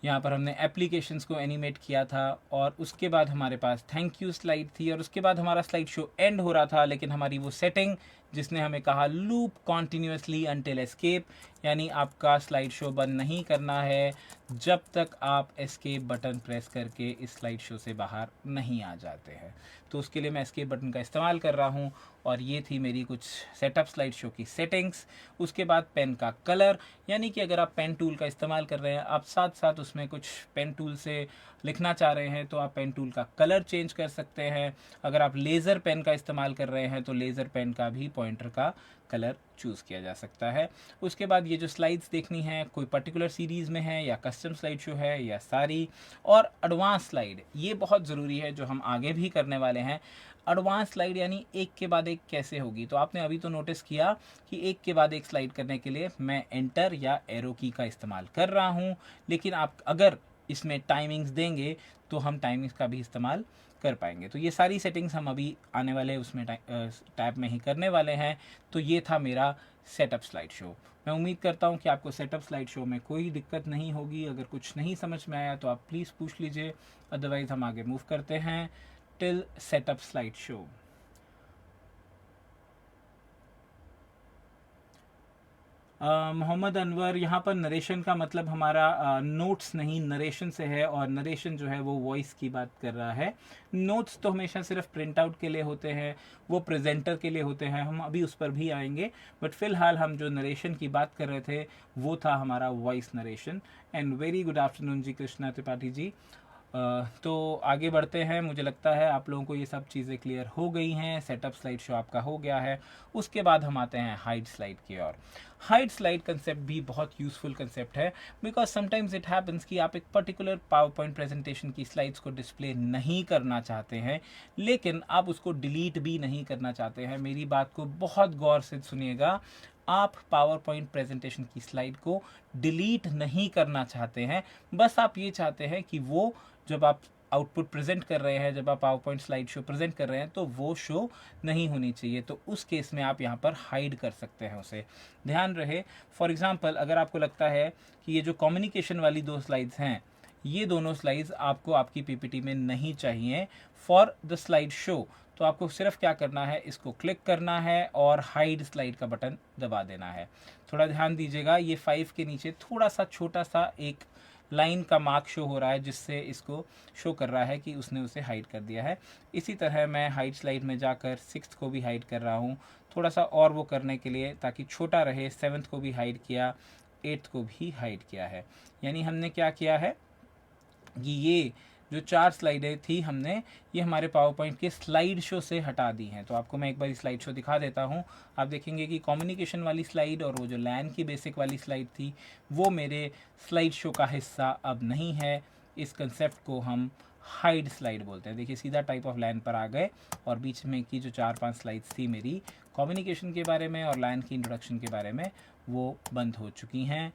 यहाँ पर हमने एप्लीकेशंस को एनिमेट किया था, और उसके बाद हमारे पास थैंक यू स्लाइड थी, और उसके बाद हमारा स्लाइड शो एंड हो रहा था, लेकिन हमारी वो सेटिंग जिसने हमें कहा लूप कॉन्टिन्यूसली अंटिल एस्केप, यानी आपका स्लाइड शो बंद नहीं करना है जब तक आप एस्केप बटन प्रेस करके इस स्लाइड शो से बाहर नहीं आ जाते हैं। तो उसके लिए मैं एस्केप बटन का इस्तेमाल कर रहा हूँ, और ये थी मेरी कुछ सेटअप स्लाइड शो की सेटिंग्स। उसके बाद पेन का कलर, यानी कि अगर आप पेन टूल का इस्तेमाल कर रहे हैं, आप साथ साथ उसमें कुछ पेन टूल से लिखना चाह रहे हैं, तो आप पेन टूल का कलर चेंज कर सकते हैं। अगर आप लेज़र पेन का इस्तेमाल कर रहे हैं तो लेज़र पेन का भी पॉइंटर का कलर चूज़ किया जा सकता है। उसके बाद ये जो स्लाइड्स देखनी है कोई पर्टिकुलर सीरीज़ में है या कस्टम स्लाइड शो है या सारी, और एडवांस स्लाइड ये बहुत ज़रूरी है जो हम आगे भी करने वाले हैं। एडवांस स्लाइड यानी एक के बाद एक कैसे होगी, तो आपने अभी तो नोटिस किया कि एक के बाद एक स्लाइड करने के लिए मैं एंटर या एरो की का इस्तेमाल कर रहा हूँ, लेकिन आप अगर इसमें टाइमिंग्स देंगे तो हम टाइमिंग्स का भी इस्तेमाल कर पाएंगे। तो ये सारी सेटिंग्स हम अभी आने वाले उसमें टैब में ही करने वाले हैं। तो ये था मेरा सेटअप स्लाइड शो। मैं उम्मीद करता हूँ कि आपको सेटअप स्लाइड शो में कोई दिक्कत नहीं होगी। अगर कुछ नहीं समझ में आया तो आप प्लीज़ पूछ लीजिए, अदरवाइज़ हम आगे मूव करते हैं till setup slide show. Mohammad Anwar, यहाँ पर नरेशन का मतलब हमारा नोट्स नहीं नरेशन से है, और नरेशन जो है वो वॉइस की बात कर रहा है। नोट्स तो हमेशा सिर्फ प्रिंट आउट के लिए होते हैं, वो प्रेजेंटर के लिए होते हैं, हम अभी उस पर भी आएंगे। बट फिलहाल हम जो नरेशन की बात कर रहे थे वो था हमारा voice narration. And very good afternoon ji Krishna Tripathi ji. तो आगे बढ़ते हैं। मुझे लगता है आप लोगों को ये सब चीज़ें क्लियर हो गई हैं। सेटअप स्लाइड शो आपका हो गया है। उसके बाद हम आते हैं हाइड स्लाइड की ओर। हाइड स्लाइड कंसेप्ट भी बहुत यूजफुल कंसेप्ट है, बिकॉज समटाइम्स इट हैपन्स कि आप एक पर्टिकुलर पावर पॉइंट प्रेजेंटेशन की स्लाइड्स को डिस्प्ले नहीं करना चाहते हैं, लेकिन आप उसको डिलीट भी नहीं करना चाहते हैं। मेरी बात को बहुत गौर से सुनिएगा। आप पावर पॉइंट प्रेजेंटेशन की स्लाइड को डिलीट नहीं करना चाहते हैं, बस आप ये चाहते हैं कि वो जब आप आउटपुट प्रेजेंट कर रहे हैं, जब आप power point slide show present कर रहे हैं, तो वो शो नहीं होनी चाहिए। तो उस केस में आप यहाँ पर हाइड कर सकते हैं उसे। ध्यान रहे, फॉर एग्जांपल अगर आपको लगता है कि ये जो कम्युनिकेशन वाली दो स्लाइड्स हैं, ये दोनों स्लाइड्स आपको आपकी पीपीटी में नहीं चाहिए फॉर द स्लाइड शो, तो आपको सिर्फ क्या करना है, इसको क्लिक करना है और हाइड स्लाइड का बटन दबा देना है। थोड़ा ध्यान दीजिएगा, ये 5 के नीचे थोड़ा सा छोटा सा एक लाइन का मार्क शो हो रहा है, जिससे इसको शो कर रहा है कि उसने उसे हाइड कर दिया है। इसी तरह मैं हाइड स्लाइड में जाकर 6th को भी हाइड कर रहा हूँ, थोड़ा सा और वो करने के लिए ताकि छोटा रहे। 7th को भी हाइड किया, 8th को भी हाइड किया है। यानी हमने क्या किया है कि ये जो 4 स्लाइडें थी हमने ये हमारे पावर पॉइंट के स्लाइड शो से हटा दी हैं। तो आपको मैं एक बार स्लाइड शो दिखा देता हूँ। आप देखेंगे कि कम्युनिकेशन वाली स्लाइड और वो जो लैन की बेसिक वाली स्लाइड थी वो मेरे स्लाइड शो का हिस्सा अब नहीं है। इस कंसेप्ट को हम हाइड स्लाइड बोलते हैं। देखिए सीधा टाइप ऑफ लैन पर आ गए, और बीच में की जो 4-5 स्लाइड्स थी मेरी कम्युनिकेशन के बारे में और लैन की इंट्रोडक्शन के बारे में, वो बंद हो चुकी हैं,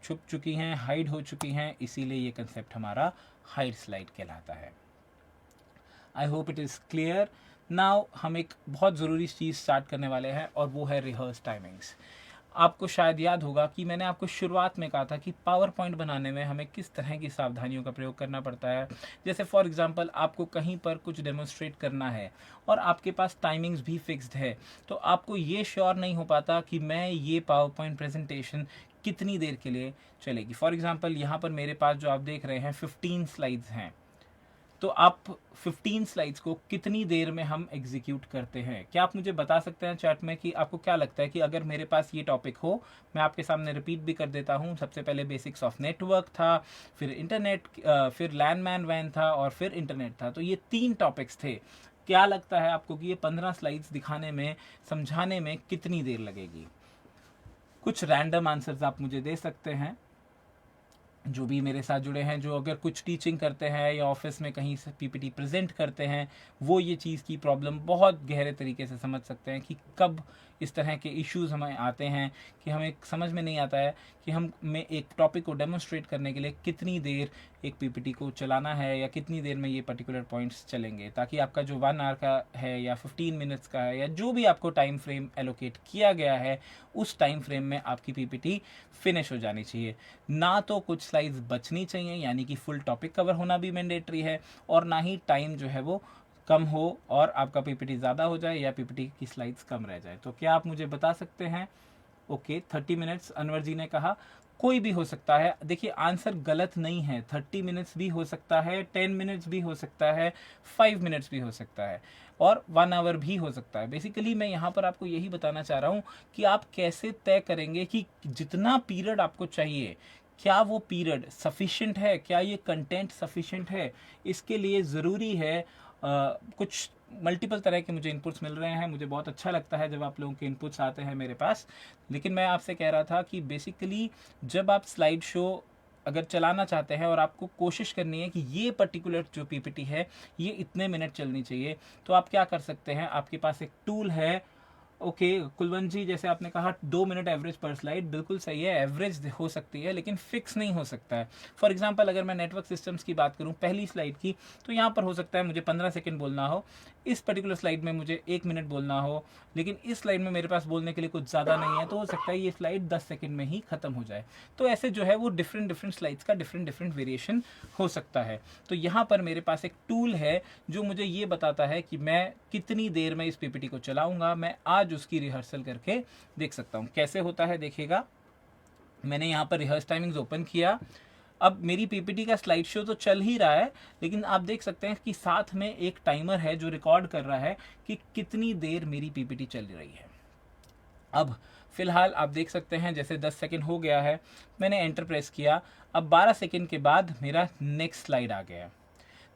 छुप चुकी हैं, हाइड हो चुकी हैं। इसीलिए ये कंसेप्ट हमारा हाइड स्लाइड कहलाता है। आई hope it is clear. Now हम एक बहुत ज़रूरी चीज़ स्टार्ट करने वाले हैं, और वो है रिहर्स टाइमिंग्स। आपको शायद याद होगा कि मैंने आपको शुरुआत में कहा था कि पावर पॉइंट बनाने में हमें किस तरह की सावधानियों का प्रयोग करना पड़ता है। जैसे फॉर एग्जांपल आपको कहीं पर कुछ डेमोन्स्ट्रेट करना है और आपके पास टाइमिंग्स भी फिक्स्ड है, तो आपको ये श्योर नहीं हो पाता कि मैं ये पावर पॉइंट प्रेजेंटेशन कितनी देर के लिए चलेगी। फॉर एग्जांपल यहाँ पर मेरे पास जो आप देख रहे हैं 15 स्लाइड्स हैं, तो आप 15 स्लाइड्स को कितनी देर में हम एग्जीक्यूट करते हैं? क्या आप मुझे बता सकते हैं चैट में कि आपको क्या लगता है कि अगर मेरे पास ये टॉपिक हो, मैं आपके सामने रिपीट भी कर देता हूँ। सबसे पहले बेसिक्स ऑफ नेटवर्क था, फिर इंटरनेट, फिर लैंडमैन वैन था, और फिर इंटरनेट था। तो ये 3 टॉपिक्स थे। क्या लगता है आपको कि ये 15 स्लाइड्स दिखाने में, समझाने में कितनी देर लगेगी? कुछ रैंडम आंसर्स आप मुझे दे सकते हैं। जो भी मेरे साथ जुड़े हैं, जो अगर कुछ टीचिंग करते हैं या ऑफिस में कहीं से पीपीटी प्रेजेंट करते हैं, वो ये चीज़ की प्रॉब्लम बहुत गहरे तरीके से समझ सकते हैं कि कब इस तरह के इश्यूज हमें आते हैं कि हमें समझ में नहीं आता है कि हम में एक टॉपिक को डेमोन्स्ट्रेट करने के लिए कितनी देर एक पीपीटी को चलाना है या कितनी देर में ये पर्टिकुलर पॉइंट्स चलेंगे, ताकि आपका जो 1 आवर का है या 15 मिनट्स का है या जो भी आपको टाइम फ्रेम एलोकेट किया गया है, उस टाइम फ्रेम में आपकी पीपीटी फिनिश हो जानी चाहिए। ना तो कुछ स्लाइड्स बचनी चाहिए, यानी कि फुल टॉपिक कवर होना भी मैंडेटरी है, और ना ही टाइम जो है वो कम हो और आपका पीपीटी ज़्यादा हो जाए या पीपीटी की स्लाइड्स कम रह जाए। तो क्या आप मुझे बता सकते हैं? ओके, 30 मिनट्स अनवर जी ने कहा। कोई भी हो सकता है, देखिए आंसर गलत नहीं है। 30 मिनट्स भी हो सकता है, 10 मिनट्स भी हो सकता है, 5 मिनट्स भी हो सकता है, और 1 आवर भी हो सकता है। बेसिकली मैं यहाँ पर आपको यही बताना चाह रहा हूँ कि आप कैसे तय करेंगे कि जितना पीरियड आपको चाहिए, क्या वो पीरियड सफिशिएंट है, क्या ये कंटेंट सफिशिएंट है। इसके लिए ज़रूरी है कुछ मल्टीपल तरह के मुझे इनपुट्स मिल रहे हैं। मुझे बहुत अच्छा लगता है जब आप लोगों के इनपुट्स आते हैं मेरे पास। लेकिन मैं आपसे कह रहा था कि बेसिकली जब आप स्लाइड शो अगर चलाना चाहते हैं और आपको कोशिश करनी है कि ये पर्टिकुलर जो पीपीटी है ये इतने मिनट चलनी चाहिए, तो आप क्या कर सकते हैं, आपके पास एक टूल है। ओके, कुलवंत जी, जैसे आपने कहा 2 मिनट एवरेज पर स्लाइड, बिल्कुल सही है, एवरेज हो सकती है लेकिन फिक्स नहीं हो सकता है। फॉर एग्जांपल अगर मैं नेटवर्क सिस्टम्स की बात करूं पहली स्लाइड की, तो यहाँ पर हो सकता है मुझे 15 सेकंड बोलना हो, इस पर्टिकुलर स्लाइड में मुझे 1 मिनट बोलना हो, लेकिन इस स्लाइड में मेरे पास बोलने के लिए कुछ ज़्यादा नहीं है, तो हो सकता है ये स्लाइड 10 सेकंड में ही खत्म हो जाए। तो ऐसे जो है वो डिफरेंट डिफरेंट स्लाइड्स का डिफरेंट डिफरेंट वेरिएशन हो सकता है। तो यहाँ पर मेरे पास एक टूल है जो मुझे ये बताता है कि मैं कितनी देर में इस पीपीटी को चलाऊंगा। मैं आज उसकी रिहर्सल करके देख सकता हूँ कैसे होता है। देखिएगा, मैंने यहाँ पर रिहर्स टाइमिंग्स ओपन किया। अब मेरी पीपीटी का स्लाइड शो तो चल ही रहा है, लेकिन आप देख सकते हैं कि साथ में एक टाइमर है जो रिकॉर्ड कर रहा है कि कितनी देर मेरी पीपीटी चल रही है। अब फिलहाल आप देख सकते हैं जैसे 10 सेकंड हो गया है, मैंने एंटर प्रेस किया। अब 12 सेकंड के बाद मेरा नेक्स्ट स्लाइड आ गया।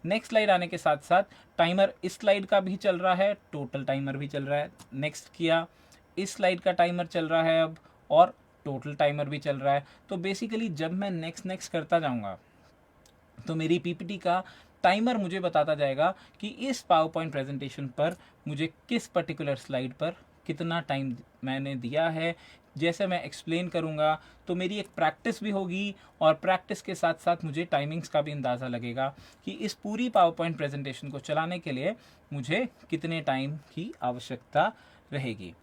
नेक्स्ट स्लाइड आने के साथ साथ टाइमर इस स्लाइड का भी चल रहा है, टोटल टाइमर भी चल रहा है। नेक्स्ट किया, इस स्लाइड का टाइमर चल रहा है अब, और टोटल टाइमर भी चल रहा है। तो बेसिकली जब मैं नेक्स्ट नेक्स्ट करता जाऊंगा तो मेरी पीपीटी का टाइमर मुझे बताता जाएगा कि इस पावर पॉइंट प्रेजेंटेशन पर मुझे किस पर्टिकुलर स्लाइड पर कितना टाइम मैंने दिया है। जैसे मैं एक्सप्लेन करूँगा तो मेरी एक प्रैक्टिस भी होगी, और प्रैक्टिस के साथ साथ मुझे टाइमिंग्स का भी अंदाज़ा लगेगा कि इस पूरी पावर पॉइंट प्रेजेंटेशन को चलाने के लिए मुझे कितने टाइम की आवश्यकता रहेगी।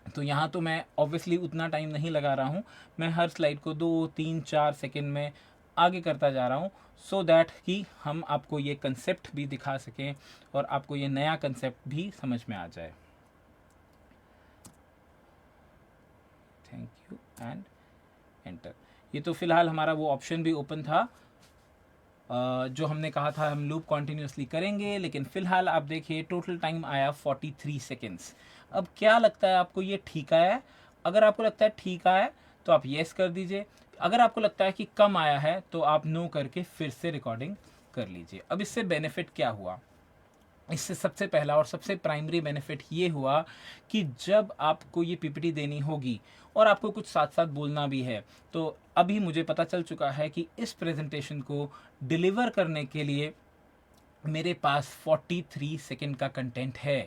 तो यहाँ तो मैं ऑब्वियसली उतना टाइम नहीं लगा रहा हूँ, मैं हर स्लाइड को 2, 3, 4 सेकेंड में आगे करता जा रहा हूँ, सो दैट कि हम आपको ये कंसेप्ट भी दिखा सकें और आपको ये नया कंसेप्ट भी समझ में आ जाए। Thank you and enter. ये तो फिलहाल हमारा वो ऑप्शन भी ओपन था जो हमने कहा था हम लूप कॉन्टिन्यूसली करेंगे, लेकिन फिलहाल आप देखिए टोटल टाइम आया 43 सेकेंड्स। अब क्या लगता है आपको ये ठीक आया है? अगर आपको लगता है ठीक आया है तो आप येस कर दीजिए, अगर आपको लगता है कि कम आया है तो आप नो करके फिर से रिकॉर्डिंग कर लीजिए। अब इससे बेनिफिट क्या हुआ? इससे सबसे पहला और सबसे प्राइमरी बेनिफिट ये हुआ कि जब आपको ये पीपीटी देनी होगी और आपको कुछ साथ साथ बोलना भी है, तो अभी मुझे पता चल चुका है कि इस प्रेजेंटेशन को डिलीवर करने के लिए मेरे पास 43 सेकेंड का कंटेंट है।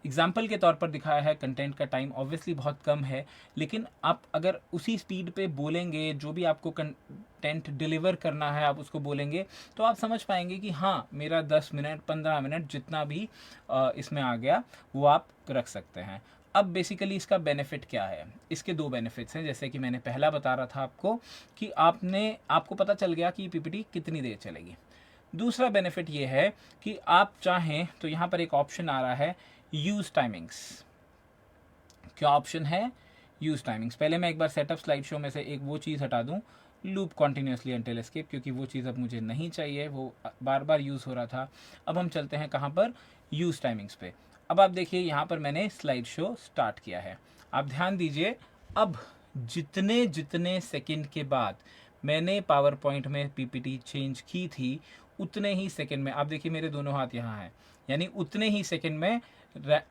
एग्जाम्पल के तौर पर दिखाया है, कंटेंट का टाइम ऑब्वियसली बहुत कम है, लेकिन आप अगर उसी स्पीड पे बोलेंगे, जो भी आपको कंटेंट डिलीवर करना है आप उसको बोलेंगे, तो आप समझ पाएंगे कि हाँ मेरा 10 मिनट 15 मिनट जितना भी इसमें आ गया वो आप रख सकते हैं। अब बेसिकली इसका बेनिफिट क्या है? इसके दो बेनिफिट्स हैं, जैसे कि मैंने पहला बता रहा था आपको कि आपको पता चल गया कि पीपीटी कितनी देर चलेगी। दूसरा बेनिफिट ये है कि आप चाहें तो यहाँ पर एक ऑप्शन आ रहा है यूज टाइमिंग्स। क्या ऑप्शन है? Use timings. पहले मैं एक बार सेटअप स्लाइड शो में से एक वो चीज़ हटा दूं, लूप कॉन्टिन्यूसली अनटिल एस्केप, क्योंकि वो चीज़ अब मुझे नहीं चाहिए, वो बार बार यूज़ हो रहा था। अब हम चलते हैं कहाँ पर? यूज टाइमिंग्स पे। अब आप देखिए यहाँ पर मैंने स्लाइड शो स्टार्ट किया है। आप ध्यान दीजिए, अब जितने जितने सेकंड के बाद मैंने पावर पॉइंट में पीपीटी चेंज की थी, उतने ही सेकंड में आप देखिए मेरे दोनों हाथ यहाँ हैं, यानी उतने ही सेकंड में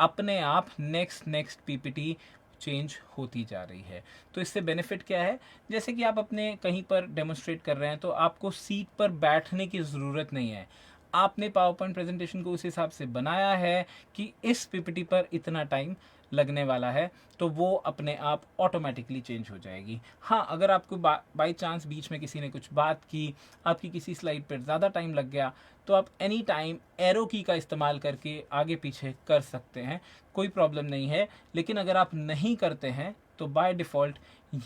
अपने आप नेक्स्ट नेक्स्ट पीपीटी चेंज होती जा रही है। तो इससे बेनिफिट क्या है, जैसे कि आप अपने कहीं पर डेमोन्स्ट्रेट कर रहे हैं तो आपको सीट पर बैठने की ज़रूरत नहीं है। आपने पावर पॉइंट प्रेजेंटेशन को उस हिसाब से बनाया है कि इस पीपीटी पर इतना टाइम लगने वाला है, तो वो अपने आप ऑटोमेटिकली चेंज हो जाएगी। हाँ, अगर आपको बाई चांस बीच में किसी ने कुछ बात की, आपकी किसी स्लाइड पर ज़्यादा टाइम लग गया, तो आप एनी टाइम एरो की का इस्तेमाल करके आगे पीछे कर सकते हैं, कोई प्रॉब्लम नहीं है। लेकिन अगर आप नहीं करते हैं तो बाय डिफ़ॉल्ट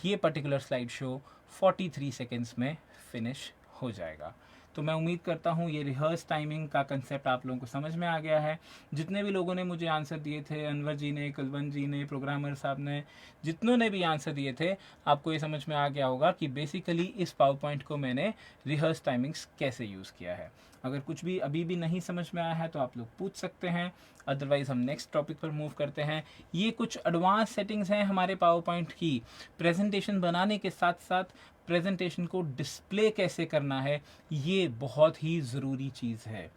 ये पर्टिकुलर स्लाइड शो 43 सेकेंड्स में फिनिश हो जाएगा। तो मैं उम्मीद करता हूँ ये रिहर्स टाइमिंग का कंसेप्ट आप लोगों को समझ में आ गया है। जितने भी लोगों ने मुझे आंसर दिए थे, अनवर जी ने, कुलवंत जी ने, प्रोग्रामर साहब ने, जितनों ने भी आंसर दिए थे, आपको ये समझ में आ गया होगा कि बेसिकली इस पावर पॉइंट को मैंने रिहर्स टाइमिंग्स कैसे यूज़ किया है। अगर कुछ भी अभी भी नहीं समझ में आया है तो आप लोग पूछ सकते हैं, अदरवाइज़ हम नेक्स्ट टॉपिक पर मूव करते हैं। ये कुछ एडवांस सेटिंग्स हैं हमारे पावर पॉइंट की। प्रेजेंटेशन बनाने के साथ साथ प्रेजेंटेशन को डिस्प्ले कैसे करना है, ये बहुत ही ज़रूरी चीज़ है।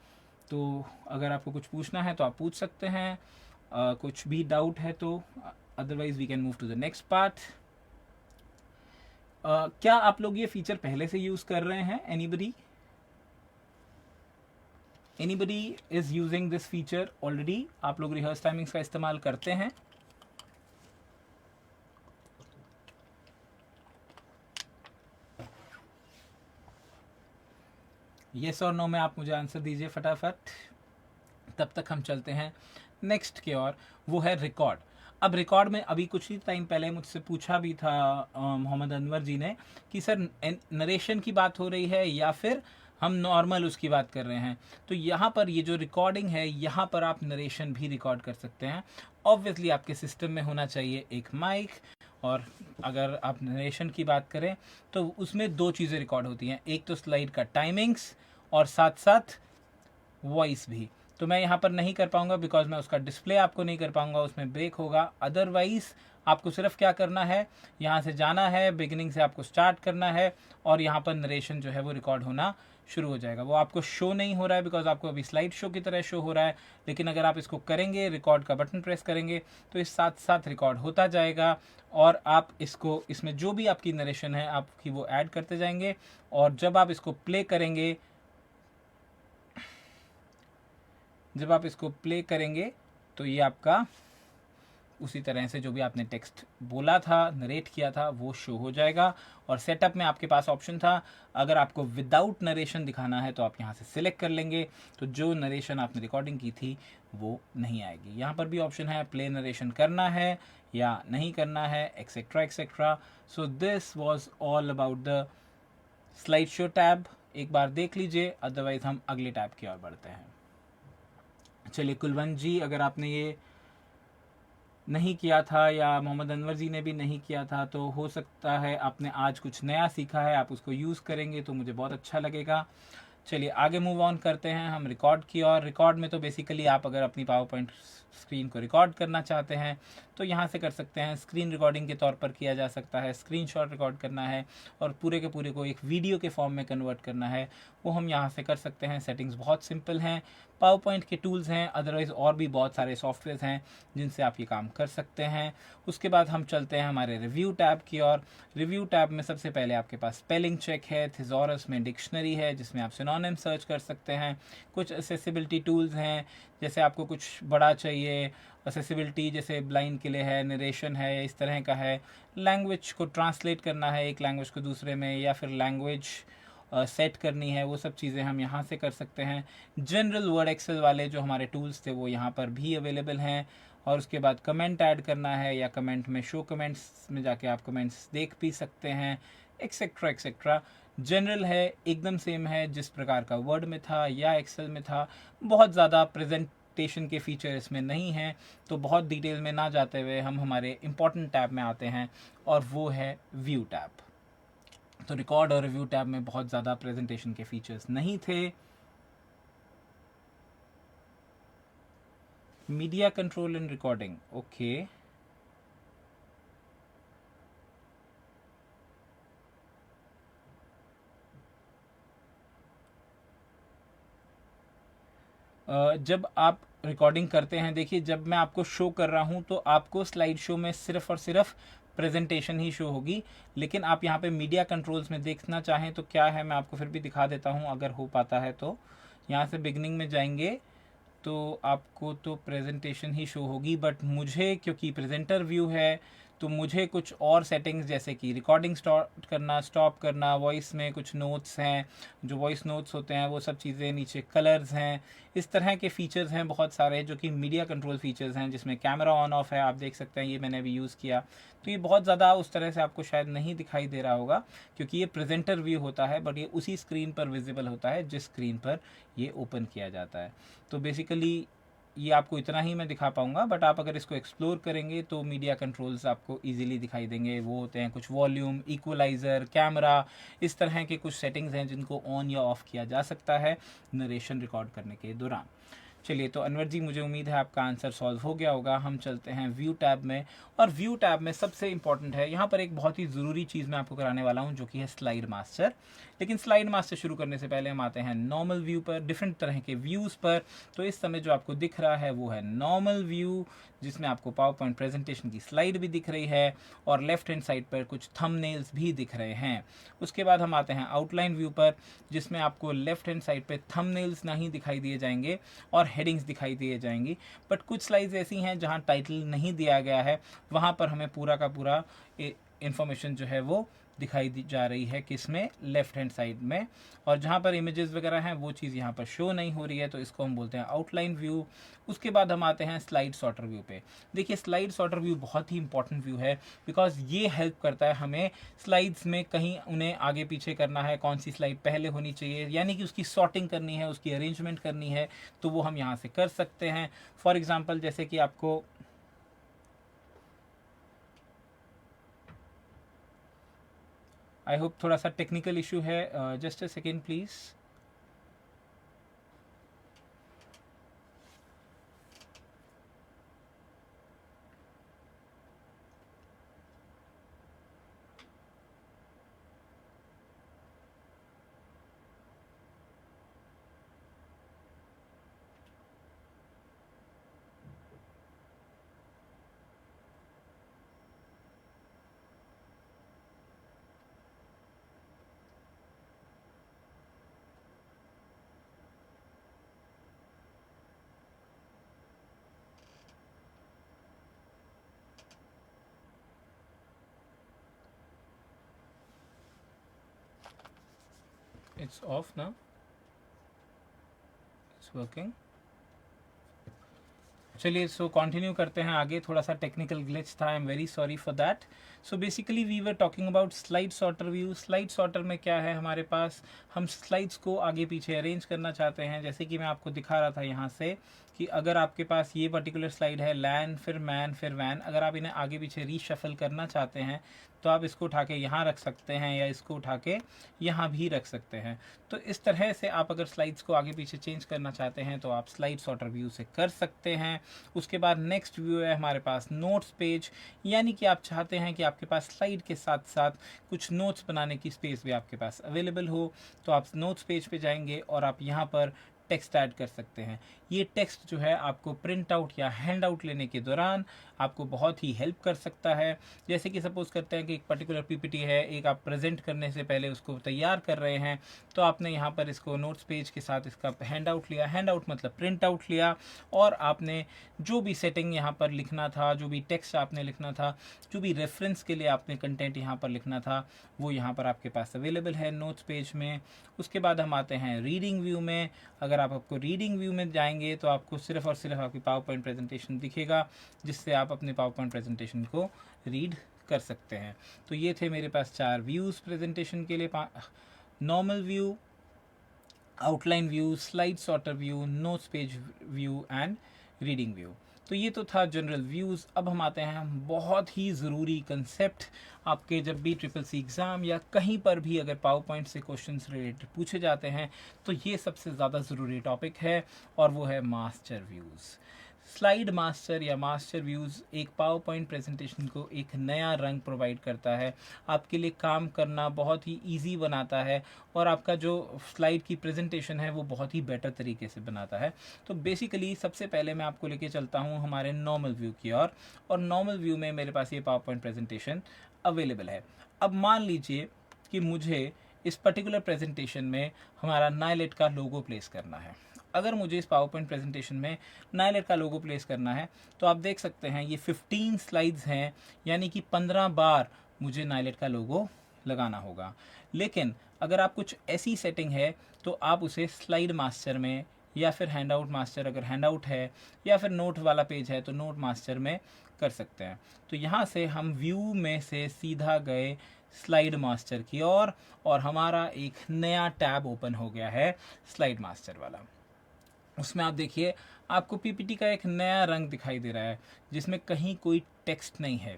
तो अगर आपको कुछ पूछना है तो आप पूछ सकते हैं, कुछ भी डाउट है तो, otherwise we can move to the next part. क्या आप लोग ये फीचर पहले से यूज़ कर रहे हैं? Anybody is using this feature already? आप लोग रिहर्स टाइमिंग्स का इस्तेमाल करते हैं? येस और नो में आप मुझे आंसर दीजिए फटाफट। तब तक हम चलते हैं नेक्स्ट की ओर, वो है रिकॉर्ड। अब रिकॉर्ड में अभी कुछ ही टाइम पहले मुझसे पूछा भी था मोहम्मद अनवर जी ने कि सर नरेशन की बात हो रही है या फिर हम नॉर्मल उसकी बात कर रहे हैं। तो यहाँ पर ये जो रिकॉर्डिंग है, यहाँ पर आप नरेशन भी रिकॉर्ड कर सकते हैं। ऑब्वियसली आपके सिस्टम में होना चाहिए एक माइक, और अगर आप नरेशन की बात करें तो उसमें दो चीज़ें रिकॉर्ड होती हैं, एक तो स्लाइड का टाइमिंग्स और साथ साथ वॉइस भी। तो मैं यहाँ पर नहीं कर पाऊँगा बिकॉज मैं उसका डिस्प्ले आपको नहीं कर पाऊँगा, उसमें ब्रेक होगा। अदरवाइज़ आपको सिर्फ क्या करना है, यहाँ से जाना है, बिगिनिंग से आपको स्टार्ट करना है और यहाँ पर नरेशन जो है वो रिकॉर्ड होना शुरू हो जाएगा। वो आपको शो नहीं हो रहा है बिकॉज आपको अभी स्लाइड शो की तरह शो हो रहा है, लेकिन अगर आप इसको करेंगे, रिकॉर्ड का बटन प्रेस करेंगे, तो इस साथ साथ रिकॉर्ड होता जाएगा और आप इसको, इसमें जो भी आपकी नरेशन है आपकी वो ऐड करते जाएंगे। और जब आप इसको प्ले करेंगे, तो ये आपका उसी तरह से जो भी आपने टेक्स्ट बोला था, नरेट किया था, वो शो हो जाएगा। और सेटअप में आपके पास ऑप्शन था, अगर आपको विदाउट नरेशन दिखाना है तो आप यहाँ से सिलेक्ट कर लेंगे, तो जो नरेशन आपने रिकॉर्डिंग की थी वो नहीं आएगी। यहाँ पर भी ऑप्शन है प्ले नरेशन करना है या नहीं करना है, etcetera etcetera. So this was all about the slide show tab. एक बार देख लीजिए, अदरवाइज हम अगले टैब की ओर बढ़ते हैं। चलिए कुलवंत जी, अगर आपने ये नहीं किया था या मोहम्मद अनवर जी ने भी नहीं किया था, तो हो सकता है आपने आज कुछ नया सीखा है, आप उसको यूज़ करेंगे तो मुझे बहुत अच्छा लगेगा। चलिए आगे मूव ऑन करते हैं हम रिकॉर्ड की और। रिकॉर्ड में तो बेसिकली आप अगर अपनी पावर पॉइंट स्क्रीन को रिकॉर्ड करना चाहते हैं तो यहाँ से कर सकते हैं। स्क्रीन रिकॉर्डिंग के तौर पर किया जा सकता है, स्क्रीनशॉट रिकॉर्ड करना है और पूरे के पूरे को एक वीडियो के फॉर्म में कन्वर्ट करना है, वो हम यहाँ से कर सकते हैं। सेटिंग्स बहुत सिंपल हैं, पावर पॉइंट के टूल्स हैं, अदरवाइज़ और भी बहुत सारे सॉफ्टवेयर हैं जिनसे आप ये काम कर सकते हैं। उसके बाद हम चलते हैं हमारे रिव्यू टैब की और। रिव्यू टैब में सबसे पहले आपके पास स्पेलिंग चेक है, थिजॉरस में डिक्शनरी है जिसमें आप सिनोनिम सर्च कर सकते हैं। कुछ एक्सेसिबिलिटी टूल्स हैं, जैसे आपको कुछ बड़ा चाहिए एक्सेसिबिलिटी, जैसे ब्लाइंड के लिए है, नरेशन है, इस तरह का है। लैंग्वेज को ट्रांसलेट करना है एक लैंग्वेज को दूसरे में, या फिर लैंग्वेज सेट करनी है, वो सब चीज़ें हम यहाँ से कर सकते हैं। जनरल वर्ड एक्सेल वाले जो हमारे टूल्स थे वो यहाँ पर भी अवेलेबल हैं। और उसके बाद कमेंट ऐड करना है या कमेंट में शो कमेंट्स में जाके आप कमेंट्स देख भी सकते हैं, एक्सेट्रा एक्सेट्रा। जनरल है, एकदम सेम है जिस प्रकार का वर्ड में था या एक्सेल में था। बहुत ज़्यादा प्रेजेंटेशन के फीचर इसमें नहीं हैं, तो बहुत डिटेल में ना जाते हुए हम हमारे इम्पॉर्टेंट टैब में आते हैं और वो है व्यू टैब। तो रिकॉर्ड और रिव्यू टैब में बहुत ज़्यादा प्रेजेंटेशन के फीचर्स नहीं थे। Media control in recording, okay. जब आप रिकॉर्डिंग करते हैं, देखिए जब मैं आपको शो कर रहा हूँ तो आपको स्लाइड शो में सिर्फ और सिर्फ प्रेजेंटेशन ही शो होगी, लेकिन आप यहाँ पे मीडिया कंट्रोल्स में देखना चाहें तो क्या है, मैं आपको फिर भी दिखा देता हूँ अगर हो पाता है तो। यहाँ से बिगनिंग में जाएंगे तो आपको तो प्रेजेंटेशन ही शो होगी, बट मुझे क्योंकि प्रेजेंटर व्यू है तो मुझे कुछ और सेटिंग्स जैसे कि रिकॉर्डिंग स्टार्ट करना, स्टॉप करना, वॉइस में कुछ नोट्स हैं, जो वॉइस नोट्स होते हैं वो सब चीज़ें, नीचे कलर्स हैं, इस तरह के फीचर्स हैं बहुत सारे जो कि मीडिया कंट्रोल फीचर्स हैं, जिसमें कैमरा ऑन ऑफ है, आप देख सकते हैं, ये मैंने अभी यूज़ किया। तो ये बहुत ज़्यादा उस तरह से आपको शायद नहीं दिखाई दे रहा होगा क्योंकि ये प्रेजेंटर व्यू होता है, बट ये उसी स्क्रीन पर विजिबल होता है जिस स्क्रीन पर ये ओपन किया जाता है। तो बेसिकली ये आपको इतना ही मैं दिखा पाऊंगा, बट आप अगर इसको एक्सप्लोर करेंगे तो मीडिया कंट्रोल्स आपको इजीली दिखाई देंगे। वो होते हैं कुछ वॉल्यूम, इक्वलाइज़र, कैमरा, इस तरह के कुछ सेटिंग्स हैं जिनको ऑन या ऑफ किया जा सकता है नरेशन रिकॉर्ड करने के दौरान। चलिए, तो अनवर जी मुझे उम्मीद है आपका आंसर सॉल्व हो गया होगा। हम चलते हैं व्यू टैब में, और व्यू टैब में सबसे इंपॉर्टेंट है यहाँ पर एक बहुत ही ज़रूरी चीज़ मैं आपको कराने वाला हूँ जो कि है स्लाइड मास्टर। लेकिन स्लाइड मास्टर शुरू करने से पहले हम आते हैं नॉर्मल व्यू पर, डिफरेंट तरह के व्यूज़ पर। तो इस समय जो आपको दिख रहा है वो है नॉर्मल व्यू, जिसमें आपको पावर पॉइंट प्रेजेंटेशन की स्लाइड भी दिख रही है और लेफ्ट हैंड साइड पर कुछ थंबनेल्स भी दिख रहे हैं। उसके बाद हम आते हैं आउटलाइन व्यू पर, जिसमें आपको लेफ्ट हैंड साइड पे थंबनेल्स नहीं दिखाई दिए जाएंगे और हेडिंग्स दिखाई दिए जाएंगी, बट कुछ स्लाइड्स ऐसी हैं जहां टाइटल नहीं दिया गया है, वहां पर हमें पूरा का पूरा इंफॉर्मेशन जो है वो दिखाई दी जा रही है, किसमें, लेफ्ट हैंड साइड में। और जहाँ पर इमेजेस वगैरह हैं वो चीज़ यहाँ पर शो नहीं हो रही है, तो इसको हम बोलते हैं आउटलाइन व्यू। उसके बाद हम आते हैं स्लाइड सॉर्टर व्यू पे। देखिए, स्लाइड सॉर्टर व्यू बहुत ही इंपॉर्टेंट व्यू है, बिकॉज ये हेल्प करता है हमें स्लाइड्स में कहीं उन्हें आगे पीछे करना है, कौन सी स्लाइड पहले होनी चाहिए, यानी कि उसकी सॉर्टिंग करनी है, उसकी अरेंजमेंट करनी है, तो वो हम यहाँ से कर सकते हैं। फॉर एग्जाम्पल, जैसे कि आपको आई होप थोड़ा सा टेक्निकल इशू है, just a second please. It's off now. It's working. चलिए, सो कंटिन्यू करते हैं आगे। थोड़ा सा टेक्निकल ग्लिच था, I am very sorry for that. So basically we were talking about slide sorter view. Slide sorter में क्या है हमारे पास, हम स्लाइड्स को आगे पीछे अरेंज करना चाहते हैं। जैसे कि मैं आपको दिखा रहा था यहाँ से कि अगर आपके पास ये पर्टिकुलर स्लाइड है, लैन फिर मैन फिर वैन, अगर आप इन्हें आगे पीछे रीशफल करना चाहते हैं तो आप इसको उठा के यहाँ रख सकते हैं या इसको उठा के यहाँ भी रख सकते हैं। तो इस तरह से आप अगर स्लाइड्स को आगे पीछे चेंज करना चाहते हैं तो आप स्लाइड सॉर्टर व्यू से कर सकते हैं। उसके बाद नेक्स्ट व्यू है हमारे पास नोट्स पेज, यानी कि आप चाहते हैं कि आपके पास स्लाइड के साथ साथ कुछ नोट्स बनाने की स्पेस भी आपके पास अवेलेबल हो, तो आप नोट्स पेज पे जाएंगे और आप यहाँ पर टेक्स्ट ऐड कर सकते हैं। ये टेक्स्ट जो है आपको प्रिंट आउट या हैंड आउट लेने के दौरान आपको बहुत ही हेल्प कर सकता है। जैसे कि सपोज करते हैं कि एक पर्टिकुलर पीपीटी है, एक आप प्रेजेंट करने से पहले उसको तैयार कर रहे हैं, तो आपने यहाँ पर इसको नोट्स पेज के साथ इसका हैंड आउट लिया, हैंड आउट मतलब प्रिंट आउट लिया, और आपने जो भी सेटिंग यहाँ पर लिखना था, जो भी टेक्स्ट आपने लिखना था, जो भी रेफरेंस के लिए आपने कंटेंट यहाँ पर लिखना था, वो यहाँ पर आपके पास अवेलेबल है नोट्स पेज में। उसके बाद हम आते हैं रीडिंग व्यू में। अगर आपको रीडिंग व्यू में जाएंगे तो आपको सिर्फ और सिर्फ आपकी पावर पॉइंट प्रेजेंटेशन दिखेगा, जिससे आप अपने पावर पॉइंट प्रेजेंटेशन को रीड कर सकते हैं। तो ये थे मेरे पास 4 व्यूज़ प्रेजेंटेशन के लिए, normal view, outline view, slide sorter view, notes page view and reading view. तो ये तो था जनरल व्यूज़। अब हम आते हैं बहुत ही ज़रूरी कंसेप्ट, आपके जब भी ट्रिपल सी एग्ज़ाम या कहीं पर भी अगर पावर पॉइंट से क्वेश्चंस रिलेटेड पूछे जाते हैं तो ये सबसे ज़्यादा ज़रूरी टॉपिक है, और वो है मास्टर व्यूज़। स्लाइड मास्टर या मास्टर व्यूज़ एक पावर पॉइंट प्रेजेंटेशन को एक नया रंग प्रोवाइड करता है, आपके लिए काम करना बहुत ही इजी बनाता है और आपका जो स्लाइड की प्रेजेंटेशन है वो बहुत ही बेटर तरीके से बनाता है। तो बेसिकली सबसे पहले मैं आपको लेके चलता हूँ हमारे नॉर्मल व्यू की ओर, और नॉर्मल व्यू में मेरे पास ये पावर पॉइंट प्रेजेंटेशन अवेलेबल है। अब मान लीजिए कि मुझे इस पर्टिकुलर प्रेजेंटेशन में हमारा नाइलेट का लोगो प्लेस करना है। अगर मुझे इस पावर पॉइंट प्रेजेंटेशन में नाइलेट का लोगो प्लेस करना है तो आप देख सकते हैं ये 15 स्लाइड्स हैं, यानी कि 15 बार मुझे नाइलेट का लोगो लगाना होगा। लेकिन अगर आप कुछ ऐसी सेटिंग है तो आप उसे स्लाइड मास्टर में या फिर हैंड आउट मास्टर, अगर हैंड आउट है, या फिर नोट वाला पेज है तो नोट मास्टर में कर सकते हैं। तो यहाँ से हम व्यू में से सीधा गए स्लाइड मास्टर की ओर और हमारा एक नया टैब ओपन हो गया है स्लाइड मास्टर वाला। उसमें आप देखिए आपको पीपीटी का एक नया रंग दिखाई दे रहा है जिसमें कहीं कोई टेक्स्ट नहीं है,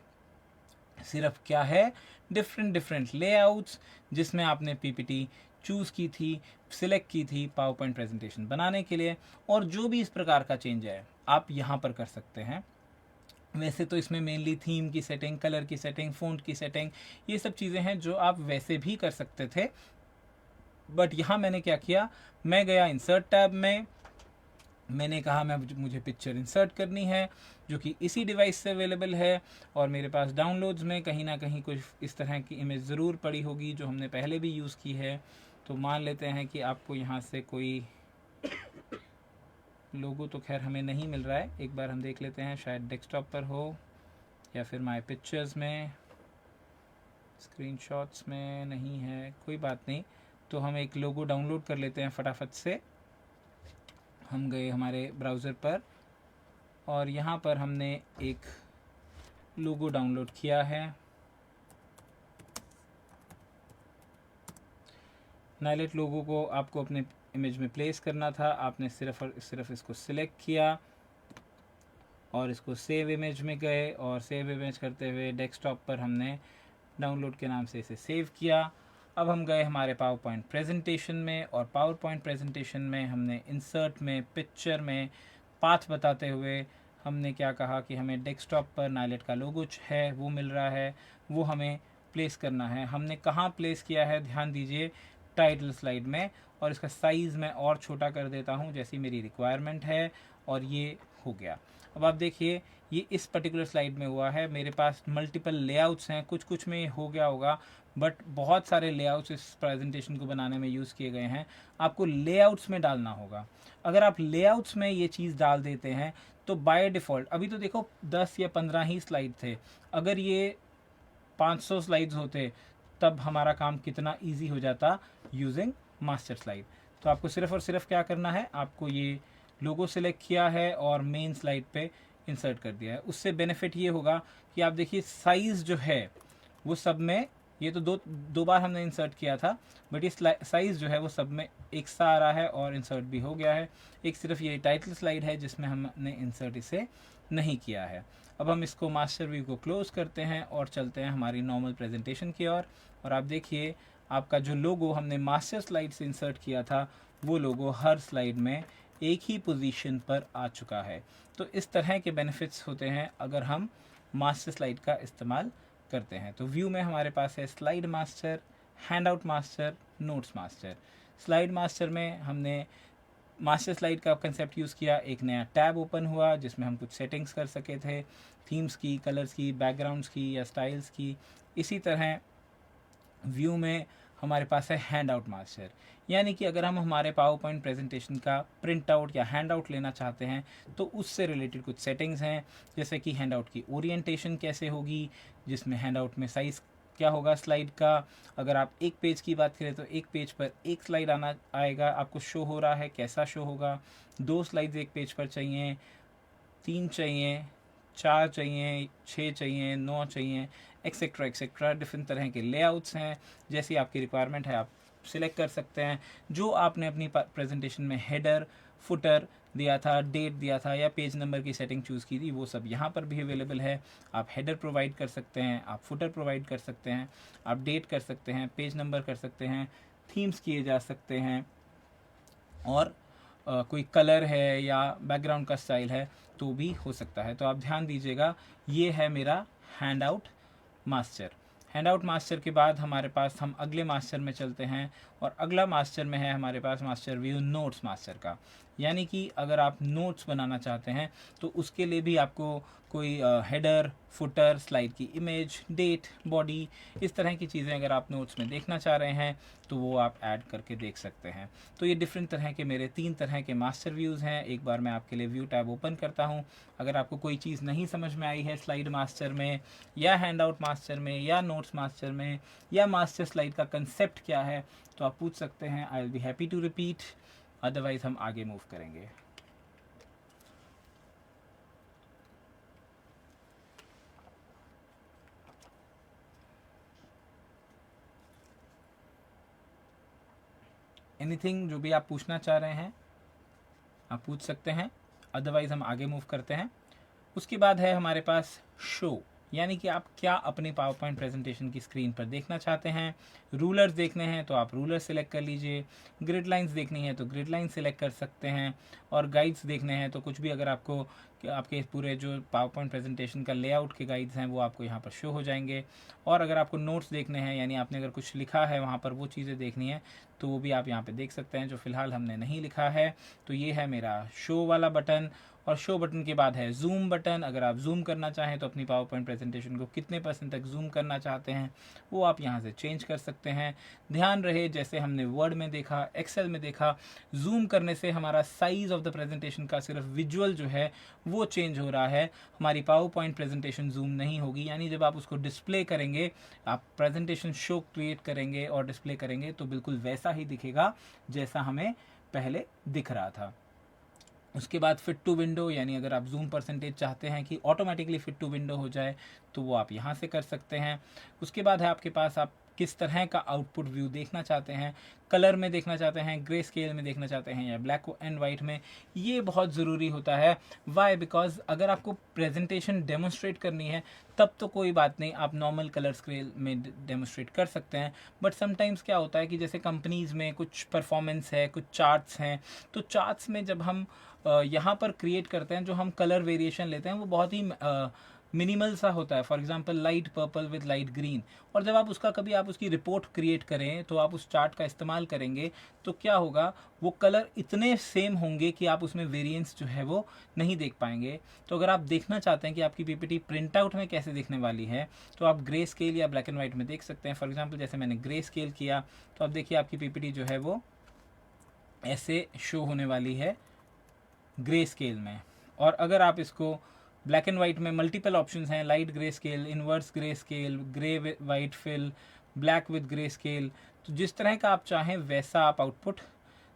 सिर्फ क्या है, डिफरेंट लेआउट्स जिसमें आपने पीपीटी चूज़ की थी, सिलेक्ट की थी पावर पॉइंट प्रेजेंटेशन बनाने के लिए। और जो भी इस प्रकार का चेंज है आप यहाँ पर कर सकते हैं। वैसे तो इसमें मेनली थीम की सेटिंग, कलर की सेटिंग, फ़ॉन्ट की सेटिंग, ये सब चीज़ें हैं जो आप वैसे भी कर सकते थे, बट यहाँ मैंने क्या किया, मैं गया इंसर्ट टैब में, मैंने कहा मुझे पिक्चर इंसर्ट करनी है जो कि इसी डिवाइस से अवेलेबल है, और मेरे पास डाउनलोड्स में कहीं ना कहीं कुछ इस तरह की इमेज ज़रूर पड़ी होगी जो हमने पहले भी यूज़ की है। तो मान लेते हैं कि आपको यहाँ से कोई लोगो तो खैर हमें नहीं मिल रहा है, एक बार हम देख लेते हैं, शायद डेस्कटॉप पर हो या फिर माय पिक्चर्स में, स्क्रीनशॉट्स में नहीं है, कोई बात नहीं। तो हम एक लोगो डाउनलोड कर लेते हैं फटाफट से। हम गए हमारे ब्राउज़र पर और यहाँ पर हमने एक लोगो डाउनलोड किया है। नाइलेट लोगो को आपको अपने इमेज में प्लेस करना था, आपने सिर्फ और सिर्फ इसको सिलेक्ट किया और इसको सेव इमेज में गए, और सेव इमेज करते हुए डेस्कटॉप पर हमने डाउनलोड के नाम से इसे सेव किया। अब हम गए हमारे पावर पॉइंट प्रेजेंटेशन में, और पावर पॉइंट प्रेजेंटेशन में हमने इंसर्ट में, पिक्चर में पाथ बताते हुए हमने क्या कहा कि हमें डेस्कटॉप पर नाइलेट का लोगो है वो मिल रहा है, वो हमें प्लेस करना है। हमने कहाँ प्लेस किया है, ध्यान दीजिए, टाइटल स्लाइड में, और इसका साइज़ मैं और छोटा कर देता हूँ जैसी मेरी रिक्वायरमेंट है, और ये हो गया। अब आप देखिए ये इस पर्टिकुलर स्लाइड में हुआ है, मेरे पास मल्टीपल लेआउट्स हैं, कुछ कुछ में हो गया होगा, बट बहुत सारे लेआउट्स इस प्रेजेंटेशन को बनाने में यूज़ किए गए हैं। आपको लेआउट्स में डालना होगा। अगर आप लेआउट्स में ये चीज़ डाल देते हैं तो बाय डिफ़ॉल्ट, अभी तो देखो 10 या 15 ही स्लाइड थे, अगर ये 500 स्लाइड्स होते तब हमारा काम कितना ईजी हो जाता यूजिंग मास्टर स्लाइड। तो आपको सिर्फ और सिर्फ क्या करना है, आपको ये लोगो सिलेक्ट किया है और मेन स्लाइड पे इंसर्ट कर दिया है। उससे बेनिफिट ये होगा कि आप देखिए साइज़ जो है वो सब में, ये तो दो बार हमने इंसर्ट किया था, बट ये साइज़ जो है वो सब में एक सा आ रहा है और इंसर्ट भी हो गया है। एक सिर्फ ये टाइटल स्लाइड है जिसमें हमने इंसर्ट इसे नहीं किया है। अब हम इसको मास्टर व्यू को क्लोज़ करते हैं और चलते हैं हमारी नॉर्मल प्रेजेंटेशन की ओर। और आप देखिए आपका जो लोगो हमने मास्टर स्लाइड से इंसर्ट किया था वो लोगो हर स्लाइड में एक ही पोजीशन पर आ चुका है। तो इस तरह के बेनिफिट्स होते हैं अगर हम मास्टर स्लाइड का इस्तेमाल करते हैं। तो व्यू में हमारे पास है slide master, hand out master, notes master. Slide master में हमने मास्टर स्लाइड का कंसेप्ट यूज़ किया, एक नया टैब ओपन हुआ जिसमें हम कुछ सेटिंग्स कर सके थे, थीम्स की, कलर्स की, बैकग्राउंड्स की या स्टाइल्स की। इसी तरह व्यू में हमारे पास है हैंड आउट मास्टर, यानी कि अगर हम हमारे पावर पॉइंट प्रेजेंटेशन का प्रिंट आउट या हैंड आउट लेना चाहते हैं तो उससे रिलेटेड कुछ सेटिंग्स हैं, जैसे कि हैंड आउट की ओरिएंटेशन कैसे होगी, जिसमें हैंड आउट में साइज़ क्या होगा स्लाइड का। अगर आप एक पेज की बात करें तो एक पेज पर एक स्लाइड आएगा, आपको शो हो रहा है, कैसा शो होगा, 2 स्लाइड्स एक पेज पर चाहिए, 3 चाहिए, 4 चाहिए, 6 चाहिए, 9 चाहिए, एक्सेट्रा एक्सेट्रा। डिफरेंट तरह के लेआउट्स हैं, जैसी आपकी रिक्वायरमेंट है आप सिलेक्ट कर सकते हैं। जो आपने अपनी प्रेजेंटेशन में हेडर, फुटर दिया था, डेट दिया था या पेज नंबर की सेटिंग चूज़ की थी, वो सब यहाँ पर भी अवेलेबल है। आप हेडर प्रोवाइड कर सकते हैं, आप फुटर प्रोवाइड कर सकते हैं, आप डेट कर सकते हैं, पेज नंबर कर सकते हैं, थीम्स किए जा सकते हैं, और कोई कलर है या बैकग्राउंड का स्टाइल है तो भी हो सकता है। तो आप ध्यान दीजिएगा, ये है मेरा hand out master. Hand out master के बाद हमारे पास, हम अगले मास्टर में चलते हैं, और अगला मास्टर में है हमारे पास मास्टर व्यू नोट्स मास्टर का। यानी कि अगर आप नोट्स बनाना चाहते हैं तो उसके लिए भी आपको कोई हेडर, फुटर, स्लाइड की इमेज, डेट, बॉडी, इस तरह की चीज़ें अगर आप नोट्स में देखना चाह रहे हैं तो वो आप ऐड करके देख सकते हैं। तो ये डिफरेंट तरह के मेरे 3 तरह के मास्टर व्यूज़ हैं। एक बार मैं आपके लिए व्यू टैब ओपन करता हूँ। अगर आपको कोई चीज़ नहीं समझ में आई है स्लाइड मास्टर में, या हैंड आउट मास्टर में, या नोट्स मास्टर में, या मास्टर स्लाइड का कंसेप्ट क्या है, तो आप पूछ सकते हैं। I will be happy to repeat, otherwise हम आगे मूव करेंगे। एनीथिंग जो भी आप पूछना चाह रहे हैं आप पूछ सकते हैं, अदरवाइज हम आगे मूव करते हैं। उसके बाद है हमारे पास शो, यानी कि आप क्या अपनी पावर पॉइंट प्रेजेंटेशन की स्क्रीन पर देखना चाहते हैं। रूलर्स देखने हैं तो आप रूलर सेलेक्ट कर लीजिए, ग्रिड लाइंस देखनी है तो ग्रिड लाइन सेलेक्ट कर सकते हैं, और गाइड्स देखने हैं तो कुछ भी, अगर आपको आपके पूरे जो पावर पॉइंट प्रेजेंटेशन का लेआउट के गाइड्स हैं वो आपको यहाँ पर शो हो जाएंगे। और अगर आपको नोट्स देखने हैं, यानी आपने अगर कुछ लिखा है वहाँ पर वो चीज़ें देखनी है, तो वो भी आप यहाँ पे देख सकते हैं, जो फिलहाल हमने नहीं लिखा है। तो ये है मेरा शो वाला बटन। और शो बटन के बाद है जूम बटन। अगर आप जूम करना चाहें तो अपनी पावर पॉइंट प्रेजेंटेशन को कितने % तक जूम करना चाहते हैं वो आप यहाँ से चेंज कर सकते हैं। ध्यान रहे, जैसे हमने वर्ड में देखा, एक्सेल में देखा, जूम करने से हमारा साइज ऑफ द प्रेजेंटेशन का सिर्फ विजुअल जो है वो चेंज हो रहा है, हमारी पावर पॉइंट प्रेजेंटेशन जूम नहीं होगी। यानी जब आप उसको डिस्प्ले करेंगे, आप प्रेजेंटेशन शो क्रिएट करेंगे और डिस्प्ले करेंगे तो बिल्कुल वैसा ही दिखेगा जैसा हमें पहले दिख रहा था। उसके बाद फिट टू विंडो, यानी अगर आप जूम % चाहते हैं कि ऑटोमेटिकली फिट टू विंडो हो जाए तो वो आप यहाँ से कर सकते हैं। उसके बाद है आपके पास, आप किस तरह का आउटपुट व्यू देखना चाहते हैं, कलर में देखना चाहते हैं, ग्रे स्केल में देखना चाहते हैं, या ब्लैक एंड वाइट में। ये बहुत ज़रूरी होता है। वाई? बिकॉज अगर आपको प्रेजेंटेशन डेमोन्स्ट्रेट करनी है तब तो कोई बात नहीं, आप नॉर्मल कलर स्केल में डेमोन्स्ट्रेट कर सकते हैं। बट समटाइम्स क्या होता है कि जैसे कंपनीज़ में कुछ परफॉर्मेंस है, कुछ चार्ट्स हैं, तो चार्ट्स में जब हम यहाँ पर क्रिएट करते हैं, जो हम कलर वेरिएशन लेते हैं वो बहुत ही मिनिमल सा होता है। For example light purple with light green. और जब आप उसका कभी आप उसकी रिपोर्ट क्रिएट करें तो आप उस चार्ट का इस्तेमाल करेंगे तो क्या होगा, वो कलर इतने सेम होंगे कि आप उसमें वेरिएंस जो है वो नहीं देख पाएंगे। तो अगर आप देखना चाहते हैं कि आपकी पीपीटी प्रिंट आउट में कैसे दिखने वाली है तो आप ग्रे स्केल या ब्लैक एंड वाइट में देख सकते हैं। फॉर एग्जाम्पल जैसे मैंने ग्रे स्केल किया तो आप देखिए आपकी पीपीटी जो है वो ऐसे शो होने वाली है ग्रे स्केल में। और अगर आप इसको ब्लैक एंड वाइट में, मल्टीपल ऑप्शंस हैं, light grey scale, inverse grey scale, grey white fill, black with grey scale, तो जिस तरह का आप चाहें वैसा आप आउटपुट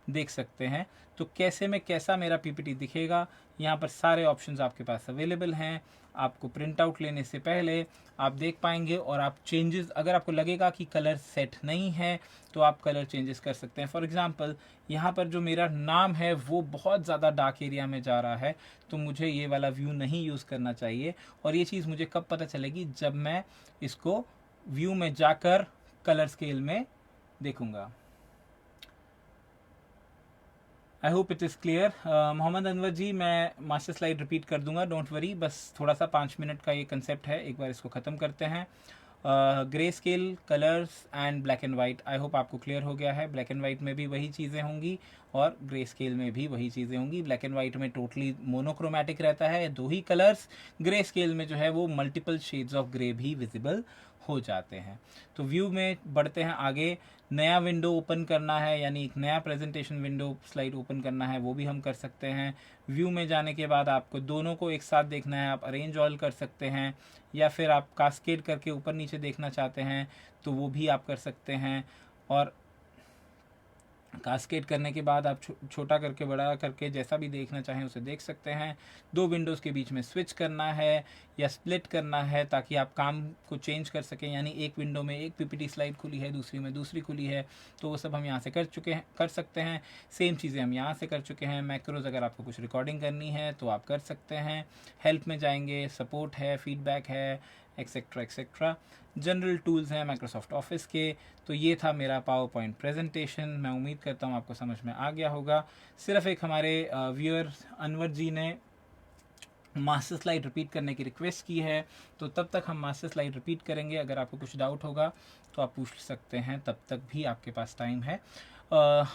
देख सकते हैं। तो कैसे में कैसा मेरा पीपीटी दिखेगा, यहाँ पर सारे ऑप्शंस आपके पास अवेलेबल हैं। आपको प्रिंट आउट लेने से पहले आप देख पाएंगे, और आप चेंजेस, अगर आपको लगेगा कि कलर सेट नहीं है तो आप कलर चेंजेस कर सकते हैं। फॉर एग्जांपल यहाँ पर जो मेरा नाम है वो बहुत ज़्यादा डार्क एरिया में जा रहा है, तो मुझे ये वाला व्यू नहीं यूज़ करना चाहिए। और ये चीज़ मुझे कब पता चलेगी, जब मैं इसको व्यू में जाकर कलर स्केल में देखूंगा। I hope it is clear. Mohammad Anwar ji, मैं मास्टर स्लाइड रिपीट कर दूंगा, डोंट वरी, बस थोड़ा सा 5 मिनट का ये कंसेप्ट है, एक बार इसको ख़त्म करते हैं। Grey scale, colours and black and white, I hope आपको क्लियर हो गया है। ब्लैक एंड वाइट में भी वही चीज़ें होंगी और ग्रे स्केल में भी वही चीज़ें होंगी। ब्लैक एंड वाइट में टोटली मोनोक्रोमैटिक रहता है, 2 ही कलर्स। ग्रे स्केल में जो है वो मल्टीपल शेड्स ऑफ ग्रे भी विजिबल हो जाते हैं। तो व्यू में बढ़ते हैं आगे। नया विंडो ओपन करना है, यानी एक नया प्रेजेंटेशन विंडो स्लाइड ओपन करना है, वो भी हम कर सकते हैं। व्यू में जाने के बाद आपको दोनों को एक साथ देखना है, आप अरेंज ऑल कर सकते हैं, या फिर आप कास्केड करके ऊपर नीचे देखना चाहते हैं तो वो भी आप कर सकते हैं। और कास्केड करने के बाद आप छोटा करके बड़ा करके जैसा भी देखना चाहें उसे देख सकते हैं। 2 विंडोज़ के बीच में स्विच करना है या स्प्लिट करना है ताकि आप काम को चेंज कर सकें, यानी एक विंडो में एक पीपीटी स्लाइड खुली है, दूसरी में दूसरी खुली है, तो वो सब हम यहाँ से कर सकते हैं। सेम चीज़ें हम यहाँ से कर चुके हैं। मैक्रोज, अगर आपको कुछ रिकॉर्डिंग करनी है तो आप कर सकते हैं। हेल्प में जाएंगे, सपोर्ट है, फीडबैक है, एक्सेट्रा एक्सेट्रा। जनरल टूल्स हैं माइक्रोसॉफ्ट ऑफिस के। तो ये था मेरा पावर पॉइंट प्रेजेंटेशन। मैं उम्मीद करता हूँ आपको समझ में आ गया होगा। सिर्फ एक हमारे व्यूअर अनवर जी ने मास्टर स्लाइड रिपीट करने की रिक्वेस्ट की है, तो तब तक हम मास्टर स्लाइड रिपीट करेंगे। अगर आपको कुछ डाउट होगा तो आप पूछ सकते हैं, तब तक भी आपके पास टाइम है।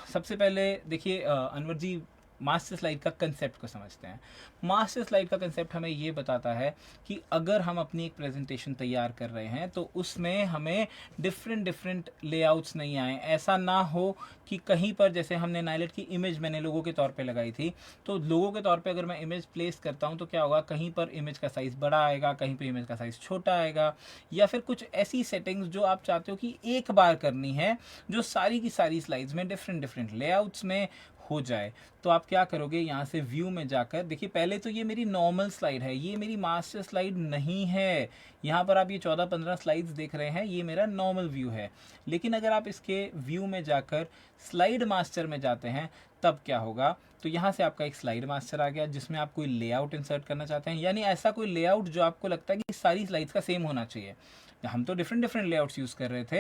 सबसे पहले देखिए अनवर जी, मास्टर स्लाइड का कंसेप्ट को समझते हैं। मास्टर स्लाइड का कंसेप्ट हमें ये बताता है कि अगर हम अपनी एक प्रेजेंटेशन तैयार कर रहे हैं तो उसमें हमें डिफरेंट डिफरेंट लेआउट्स नहीं आए। ऐसा ना हो कि कहीं पर, जैसे हमने नाइलेट की इमेज मैंने लोगों के तौर पे लगाई थी, तो लोगों के तौर पे अगर मैं इमेज प्लेस करता हूँ तो क्या होगा, कहीं पर इमेज का साइज़ बड़ा आएगा, कहीं पर इमेज का साइज़ छोटा आएगा, या फिर कुछ ऐसी सेटिंग्स जो आप चाहते हो कि एक बार करनी है, जो सारी की सारी स्लाइड्स में डिफरेंट डिफरेंट लेआउट्स में हो जाए। तो आप क्या करोगे, यहाँ से व्यू में जाकर देखिए, पहले तो ये मेरी नॉर्मल स्लाइड है, ये मेरी मास्टर स्लाइड नहीं है। यहाँ पर आप ये 14-15 स्लाइड्स देख रहे हैं, ये मेरा नॉर्मल व्यू है। लेकिन अगर आप इसके व्यू में जाकर स्लाइड मास्टर में जाते हैं, तब क्या होगा, तो यहाँ से आपका एक स्लाइड मास्टर आ गया, जिसमें आप कोई लेआउट इंसर्ट करना चाहते हैं, यानी ऐसा कोई लेआउट जो आपको लगता है कि सारी स्लाइड्स का सेम होना चाहिए। हम तो डिफरेंट डिफरेंट लेआउट्स यूज़ कर रहे थे।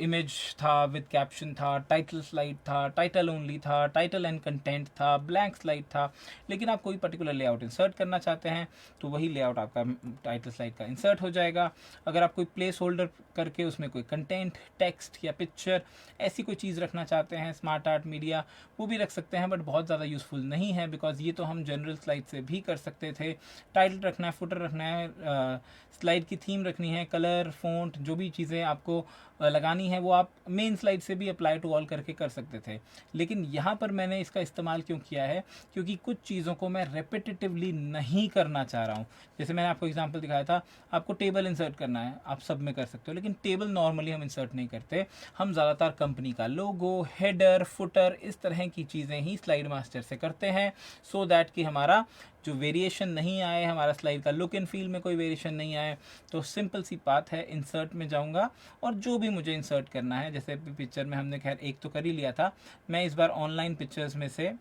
इमेज था विद कैप्शन था, टाइटल स्लाइड था, टाइटल ओनली था, टाइटल एंड कंटेंट था, ब्लैंक स्लाइड था। लेकिन आप कोई पर्टिकुलर लेआउट इंसर्ट करना चाहते हैं तो वही लेआउट आपका टाइटल स्लाइड का इंसर्ट हो जाएगा। अगर आप कोई प्लेस होल्डर करके उसमें कोई कंटेंट, टेक्स्ट या पिक्चर ऐसी कोई चीज़ रखना चाहते हैं, स्मार्ट आर्ट, मीडिया, वो भी रख सकते हैं, बट बहुत ज़्यादा यूज़फुल नहीं है, बिकॉज ये तो हम जनरल स्लाइड से भी कर सकते थे। टाइटल रखना है, फुटर रखना है, स्लाइड की थीम रखनी है, कलर, फ़ॉन्ट, जो भी चीज़ें आपको लगानी है वो आप मेन स्लाइड से भी अप्लाई टू ऑल करके कर सकते थे। लेकिन यहाँ पर मैंने इसका इस्तेमाल क्यों किया है, क्योंकि कुछ चीज़ों को मैं रेपिटेटिवली नहीं करना चाह रहा हूँ। जैसे मैंने आपको एग्जांपल दिखाया था, आपको टेबल इंसर्ट करना है, आप सब में कर सकते हो, लेकिन टेबल नॉर्मली हम इंसर्ट नहीं करते। हम ज़्यादातर कंपनी का लोगो, हेडर, फुटर, इस तरह की चीज़ें ही स्लाइड मास्टर से करते हैं, सो दैट कि हमारा जो वेरिएशन नहीं आए, हमारा स्लाइड का लुक एंड फील में कोई वेरिएशन नहीं आए। तो सिंपल सी बात है, इंसर्ट में जाऊंगा और जो भी मुझे इंसर्ट करना है, जैसे पिक्चर में हमने खैर एक तो कर ही लिया था, मैं इस बार ऑनलाइन पिक्चर्स में से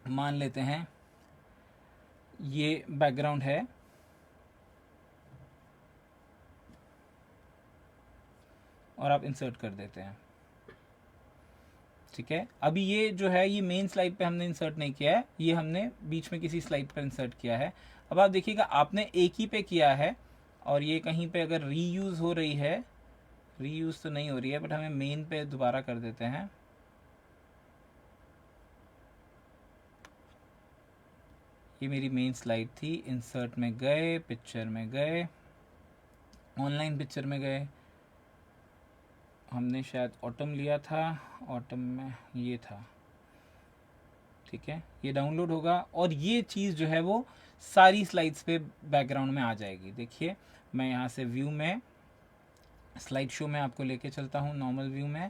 मान लेते हैं ये बैकग्राउंड है, और आप इंसर्ट कर देते हैं। ठीक है, अभी ये जो है ये मेन स्लाइड पे हमने इंसर्ट नहीं किया है, ये हमने बीच में किसी स्लाइड पर इंसर्ट किया है। अब आप देखिएगा, आपने एक ही पे किया है, और ये कहीं पे अगर रीयूज़ हो रही है, रीयूज़ तो नहीं हो रही है, बट हमें मेन पे दोबारा कर देते हैं। ये मेरी मेन स्लाइड थी, इंसर्ट में गए, पिक्चर में गए, ऑनलाइन पिक्चर में गए, हमने शायद ऑटम लिया था, ऑटम में ये था। ठीक है, ये डाउनलोड होगा और ये चीज़ जो है वो सारी स्लाइड्स पे बैकग्राउंड में आ जाएगी। देखिए, मैं यहाँ से व्यू में, स्लाइड शो में आपको लेके चलता हूँ, नॉर्मल व्यू में,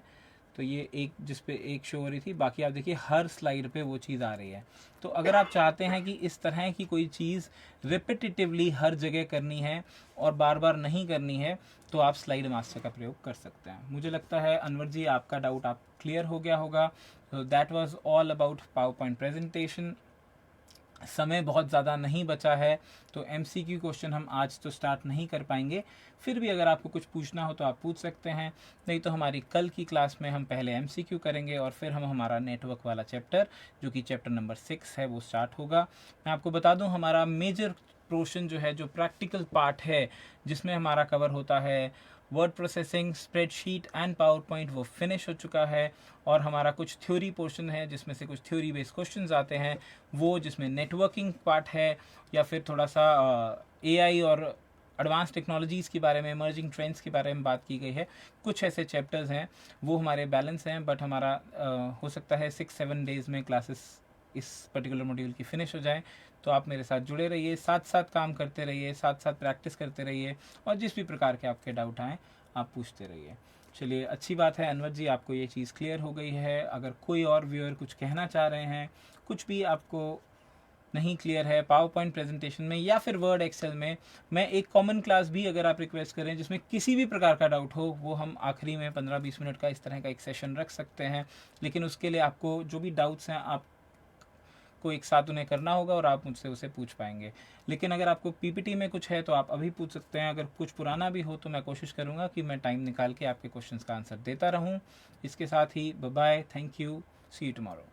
तो ये एक जिस पे एक शो हो रही थी, बाकी आप देखिए हर स्लाइड पे वो चीज़ आ रही है। तो अगर आप चाहते हैं कि इस तरह की कोई चीज़ रिपीटेटिवली हर जगह करनी है और बार बार नहीं करनी है, तो आप स्लाइड मास्टर का प्रयोग कर सकते हैं। मुझे लगता है अनवर जी आपका डाउट आप क्लियर हो गया होगा। That was all about power point presentation. समय बहुत ज़्यादा नहीं बचा है, तो MCQ क्वेश्चन हम आज तो स्टार्ट नहीं कर पाएंगे। फिर भी अगर आपको कुछ पूछना हो तो आप पूछ सकते हैं, नहीं तो हमारी कल की क्लास में हम पहले MCQ करेंगे और फिर हम हमारा नेटवर्क वाला चैप्टर, जो कि चैप्टर नंबर 6 है, वो स्टार्ट होगा। मैं आपको बता दूं, हमारा मेजर पोर्शन जो है, जो प्रैक्टिकल पार्ट है, जिसमें हमारा कवर होता है word processing, spreadsheet and power point, वो फिनिश हो चुका है। और हमारा कुछ थ्योरी पोर्शन है, जिसमें से कुछ थ्योरी बेस्ड क्वेश्चंस आते हैं, वो जिसमें नेटवर्किंग पार्ट है, या फिर थोड़ा सा AI और एडवांस टेक्नोलॉजीज़ के बारे में, इमर्जिंग ट्रेंड्स के बारे में बात की गई है। कुछ ऐसे चैप्टर्स हैं वो हमारे बैलेंस हैं, बट हमारा हो सकता है 6-7 डेज़ में क्लासेस इस पर्टिकुलर मॉड्यूल की फिनिश हो जाए। तो आप मेरे साथ जुड़े रहिए, साथ साथ काम करते रहिए, साथ साथ प्रैक्टिस करते रहिए, और जिस भी प्रकार के आपके डाउट आएँ आप पूछते रहिए। चलिए, अच्छी बात है अनवर जी, आपको ये चीज़ क्लियर हो गई है। अगर कोई और व्यूअर कुछ कहना चाह रहे हैं, कुछ भी आपको नहीं क्लियर है पावर पॉइंट प्रेजेंटेशन में या फिर वर्ड एक्सेल में, मैं एक कॉमन क्लास भी अगर आप रिक्वेस्ट करें जिसमें किसी भी प्रकार का डाउट हो, वो हम आखिरी में 15-20 मिनट का इस तरह का एक सेशन रख सकते हैं। लेकिन उसके लिए आपको जो भी डाउट्स हैं, आप को एक साथ उन्हें करना होगा और आप मुझसे उसे पूछ पाएंगे। लेकिन अगर आपको PPT में कुछ है तो आप अभी पूछ सकते हैं। अगर कुछ पुराना भी हो तो मैं कोशिश करूँगा कि मैं टाइम निकाल के आपके क्वेश्चंस का आंसर देता रहूँ। इसके साथ ही bye bye, thank you, see you tomorrow.